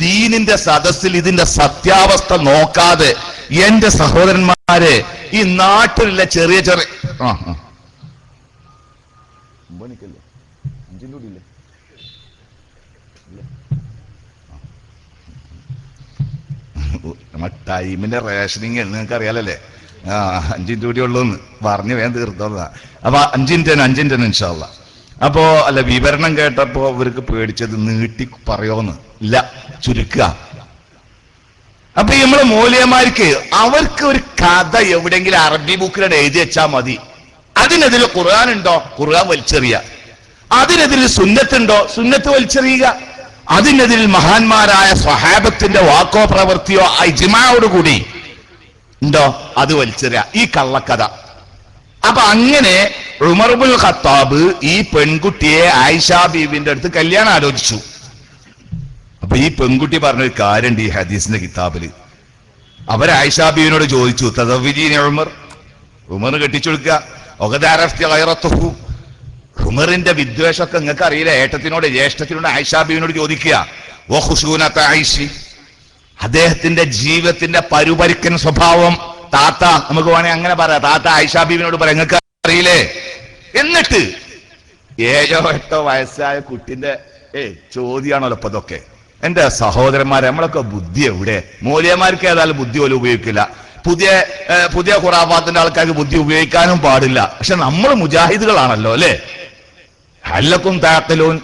ദീനിന്റെ സദസ്സിൽ ഇതിന്റെ സത്യാവസ്ഥ നോക്കാതെ എന്റെ സഹോദരന്മാരെ, ഈ നാട്ടിലുള്ള ചെറിയ ടൈമിന്റെ റേഷനിങ് നിങ്ങൾക്ക് അറിയാലല്ലേ? 5 മിനിറ്റ് കൂടി ഉള്ളൂന്ന് പറഞ്ഞ് വേഗം തീർത്തോളാം. അപ്പൊ 5 മിനിറ്റ് ഇൻഷാ അല്ലാഹ്. അപ്പോ അല്ല, വിവരണം കേട്ടപ്പോ അവർക്ക് പേടിച്ചത് നീട്ടി പറയോന്ന് ഇല്ല, ചുരുക്കുക. അപ്പൊ നമ്മളെ മൗലവിമാർക്ക് അവർക്ക് ഒരു കഥ എവിടെയെങ്കിലും അറബി ബുക്കിലൂടെ എഴുതി വെച്ചാൽ മതി. അതിനെതിരെ ഖുർആൻ ഉണ്ടോ, ഖുർആൻ വലിച്ചെറിയുക. അതിനെതിരെ സുന്നത്തുണ്ടോ, സുന്നത്ത് വലിച്ചെറിയുക. അതിനെതിരിൽ മഹാന്മാരായ സ്വഹാബത്തിന്റെ വാക്കോ പ്രവൃത്തിയോ ഇജ്മാഅോടുകൂടി ഉണ്ടോ, അത് വലിച്ചെറിയുക. ഈ കള്ളക്കഥ. അപ്പൊ അങ്ങനെ ഉമർ ഇബ്നുൽ ഖത്താബ് ഈ പെൺകുട്ടിയെ ആയിഷ ബീവിന്റെ അടുത്ത് കല്യാണം ആലോചിച്ചു. അപ്പൊ ഈ പെൺകുട്ടി പറഞ്ഞൊരു കാര്യമുണ്ട് ഈ ഹദീസിന്റെ കിതാബില്. അവർ ആയിഷ ബീവിനോട് ചോദിച്ചു, തസവ്വിജീനി ഉമർ, ഉമർ കെട്ടിച്ചു കൊടുക്കുക. ഉമറിന്റെ വിദ്വേഷമൊക്കെ നിങ്ങൾക്ക് അറിയില്ല. ഏട്ടത്തിനോട് ജ്യേഷ്ഠത്തിനോട് ആയിഷ ബീവിനോട് ചോദിക്കുക. അദ്ദേഹത്തിന്റെ ജീവിതത്തിന്റെ പരുപരിക്കൻ സ്വഭാവം താത്ത, നമുക്ക് വേണമെങ്കിൽ അങ്ങനെ പറയാം, താത്ത ആയിഷ ബീവിനോട് പറയാം, നിങ്ങൾക്ക് അറിയില്ലേ? എന്നിട്ട് 7 8 വയസ്സായ കുട്ടിന്റെ ചോദ്യമാണല്ലോ ഇപ്പൊ ഇതൊക്കെ. എന്റെ സഹോദരന്മാരെ, നമ്മളൊക്കെ ബുദ്ധി എവിടെ? മൂല്യന്മാർക്ക് ഏതായാലും ബുദ്ധി പോലും ഉപയോഗിക്കില്ല. പുതിയ ഖുറാഫാത്തിന്റെ ആൾക്കാർക്ക് ബുദ്ധി ഉപയോഗിക്കാനും പാടില്ല. പക്ഷെ നമ്മൾ മുജാഹിദുകളാണല്ലോ അല്ലെ? ഹല്ലക്കും താഖിലൂൻ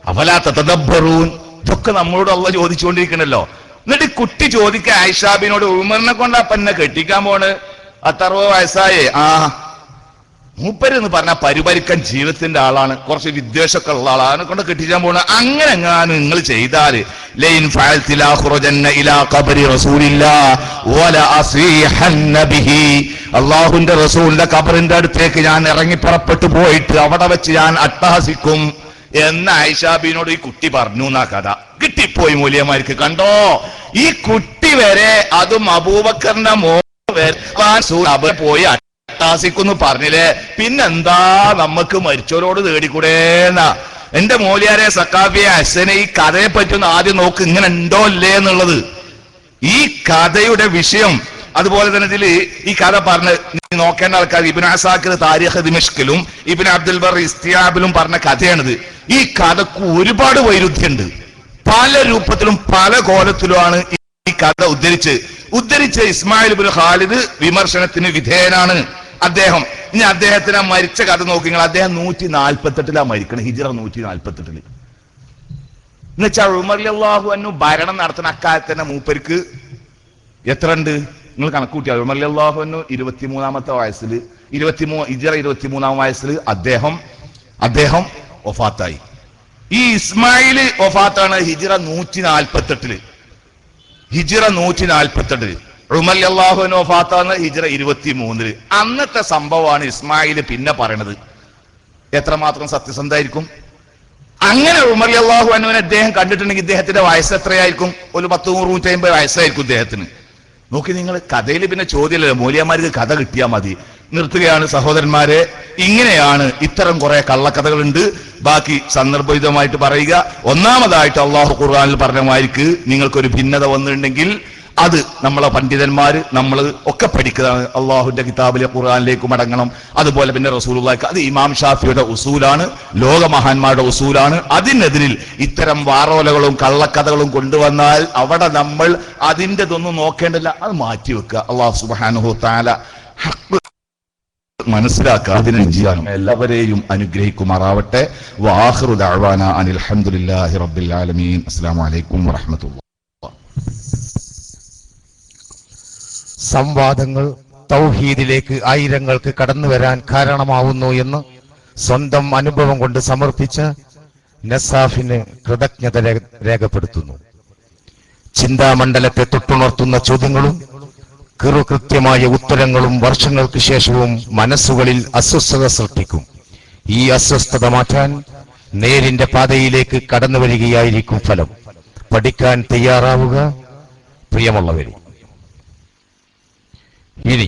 അഫലാ തതദബ്ബറൂൻ, ഇതൊക്കെ നമ്മളോട് അള്ളാഹ് ചോദിച്ചുകൊണ്ടിരിക്കണല്ലോ. എന്നിട്ട് കുട്ടി ചോദിക്കുക ആയിഷാബിനോട്, ഉമറിനെ കൊണ്ടാ പെണ്ണെ കെട്ടിക്കാൻ പോണ്, 60 വയസ്സായേ. മൂപ്പരെന്ന് പറഞ്ഞാൽ പരിപരിക്കൻ ജീവിതത്തിന്റെ ആളാണ്, കുറച്ച് വിദ്വേഷമൊക്കെ ഉള്ള ആളാണ്, കൊണ്ട് കെട്ടിക്കാൻ പോണ. അങ്ങനെ എങ്ങാനും നിങ്ങൾ ചെയ്താല് അള്ളാഹുന്റെ റസൂലിന്റെ ഖബറിന്റെ അടുത്തേക്ക് ഞാൻ ഇറങ്ങി പുറപ്പെട്ടു പോയിട്ട് അവിടെ വെച്ച് ഞാൻ അട്ടഹസിക്കും എന്ന് ആയിഷാബിനോട് ഈ കുട്ടി പറഞ്ഞു എന്നാ കഥ. കിട്ടിപ്പോയി മൂല്യമാർക്ക്. കണ്ടോ, ഈ കുട്ടി വരെ, അതും അബൂബക്കറിന്റെ മോൻ പോയി അട്ടാസിക്കുന്നു പറഞ്ഞില്ലേ, പിന്നെന്താ നമുക്ക് മരിച്ചവരോട് തേടിക്കൂടേന്നാ. എന്റെ മോലിയാരെ സക്കാഫിയെ അസനെ ഈ കഥയെ പറ്റുന്ന ആദ്യം നോക്ക്, ഇങ്ങനെ ഉണ്ടോ അല്ലേ എന്നുള്ളത്. ഈ കഥയുടെ വിഷയം അതുപോലെ തന്നെ ഇതിൽ ഈ കഥ പറഞ്ഞ് നോക്കേണ്ട ആൾക്കാർ ഇബ്നു അസാക്കിർ താരിഖ് ദിമഷ്കിലും ഇബ്നു അബ്ദുൽ ബർ ഇസ്തിയാബിലും പറഞ്ഞ കഥയാണിത്. ഈ കഥക്ക് ഒരുപാട് വൈരുദ്ധ്യമുണ്ട്. പല രൂപത്തിലും പല കോലത്തിലുമാണ് ഈ കഥ ഉദ്ധരിച്ച് ഇസ്മായിൽ ഇബ്നു ഖാലിദ് വിമർശനത്തിന് വിധേയനാണ് അദ്ദേഹം. ഇനി അദ്ദേഹത്തിന് മരിച്ച കഥ നോക്കിങ്ങൾ. അദ്ദേഹം 148 മരിക്കണം, ഹിജ്റ 148. എന്നുവെച്ചാൽ ഉമർ റളിയല്ലാഹു അൻഹു ഭരണം നടത്തുന്ന അക്കാലത്ത് തന്നെ മൂപ്പർക്ക് എത്ര ഉണ്ട് നിങ്ങൾ കണക്കൂട്ടിയാൽ. ഉമർ റളിയല്ലാഹു അൻഹു 23ാമത്തെ വയസ്സിൽ, ഹിജ്റ 23ാം വയസ്സിൽ അദ്ദേഹം വഫാത്തായി. ഈ ഇസ്മായിൽ വഫാത്താണ് ഹിജ്റ 148. ഹിജ്റ 148. ഉമർ റളിയല്ലാഹു അൻഹു വഫാത്താണ് ഹിജ്റ 23. അന്നത്തെ സംഭവമാണ് ഇസ്മായിൽ പിന്നെ പറയണത്. എത്രമാത്രം സത്യസന്ധമായിരിക്കും? അങ്ങനെ ഉമർ റളിയല്ലാഹു അൻഹുവിനെ അദ്ദേഹം കണ്ടിട്ടുണ്ടെങ്കിൽ ഇദ്ദേഹത്തിന്റെ വയസ്സ് എത്രയായിരിക്കും? ഒരു 100-150 വയസ്സായിരിക്കും ഇദ്ദേഹത്തിന്. നോക്കി നിങ്ങൾ, കഥയിൽ പിന്നെ ചോദ്യമല്ലല്ലോ, മൂല്യന്മാർക്ക് കഥ കിട്ടിയാൽ മതി. നിർത്തുകയാണ് സഹോദരന്മാരെ. ഇങ്ങനെയാണ്, ഇത്തരം കുറെ കള്ളക്കഥകളുണ്ട്. ബാക്കി സന്ദർഭോചിതമായിട്ട് പറയുക. ഒന്നാമതായിട്ട് അള്ളാഹു ഖുർആനിൽ പറഞ്ഞ മാതിരിക്ക് നിങ്ങൾക്കൊരു ഭിന്നത വന്നിട്ടുണ്ടെങ്കിൽ അത് നമ്മളെ പണ്ഡിതന്മാര് നമ്മൾ ഒക്കെ പഠിക്കുന്നതാണ്. അള്ളാഹുന്റെ കിതാബിലെ ഖുർആനിലേക്ക് മടങ്ങണം. അതുപോലെ പിന്നെ റസൂലുള്ളാഹിക്ക്, അത് ഇമാം ഷാഫിയുടെ ഉസൂലാണ്, ലോക മഹാന്മാരുടെ ഉസൂലാണ്. അതിനെതിരിൽ ഇത്തരം വാറോലകളും കള്ളക്കഥകളും കൊണ്ടുവന്നാൽ അവിടെ നമ്മൾ അതിൻ്റെതൊന്നും നോക്കേണ്ടല്ല, അത് മാറ്റിവെക്കുക. അള്ളാഹു സുബ്ഹാനഹു തആല ഹഖ് മനസ്സിലാക്കുക, അതിനെ ചെയ്യാനും എല്ലാവരെയും അനുഗ്രഹിക്കുമാറാവട്ടെ. വആഖിറു ദഅ്വാന അനിൽ ഹംദുലില്ലാഹി റബ്ബിൽ ആലമീൻ. അസ്സലാമു അലൈക്കും വറഹ്മത്തുള്ളാഹി. സംവാദങ്ങൾ തൗഹീദിലേക്ക് ആയിരങ്ങൾക്ക് കടന്നു വരാൻ കാരണമാവുന്നു എന്ന് സ്വന്തം അനുഭവം കൊണ്ട് സമർപ്പിച്ച നസാഫിന് കൃതജ്ഞത രേഖപ്പെടുത്തുന്നു. ചിന്താമണ്ഡലത്തെ തൊട്ടുണർത്തുന്ന ചോദ്യങ്ങളും കൃത്യമായ ഉത്തരങ്ങളും വർഷങ്ങൾക്ക് ശേഷവും മനസ്സുകളിൽ അസ്വസ്ഥത സൃഷ്ടിക്കും. ഈ അസ്വസ്ഥത മാറ്റാൻ നേരിന്റെ പാതയിലേക്ക് കടന്നു വരികയായിരിക്കും ഫലം. പഠിക്കാൻ തയ്യാറാവുക പ്രിയമുള്ളവരെ. ഇനി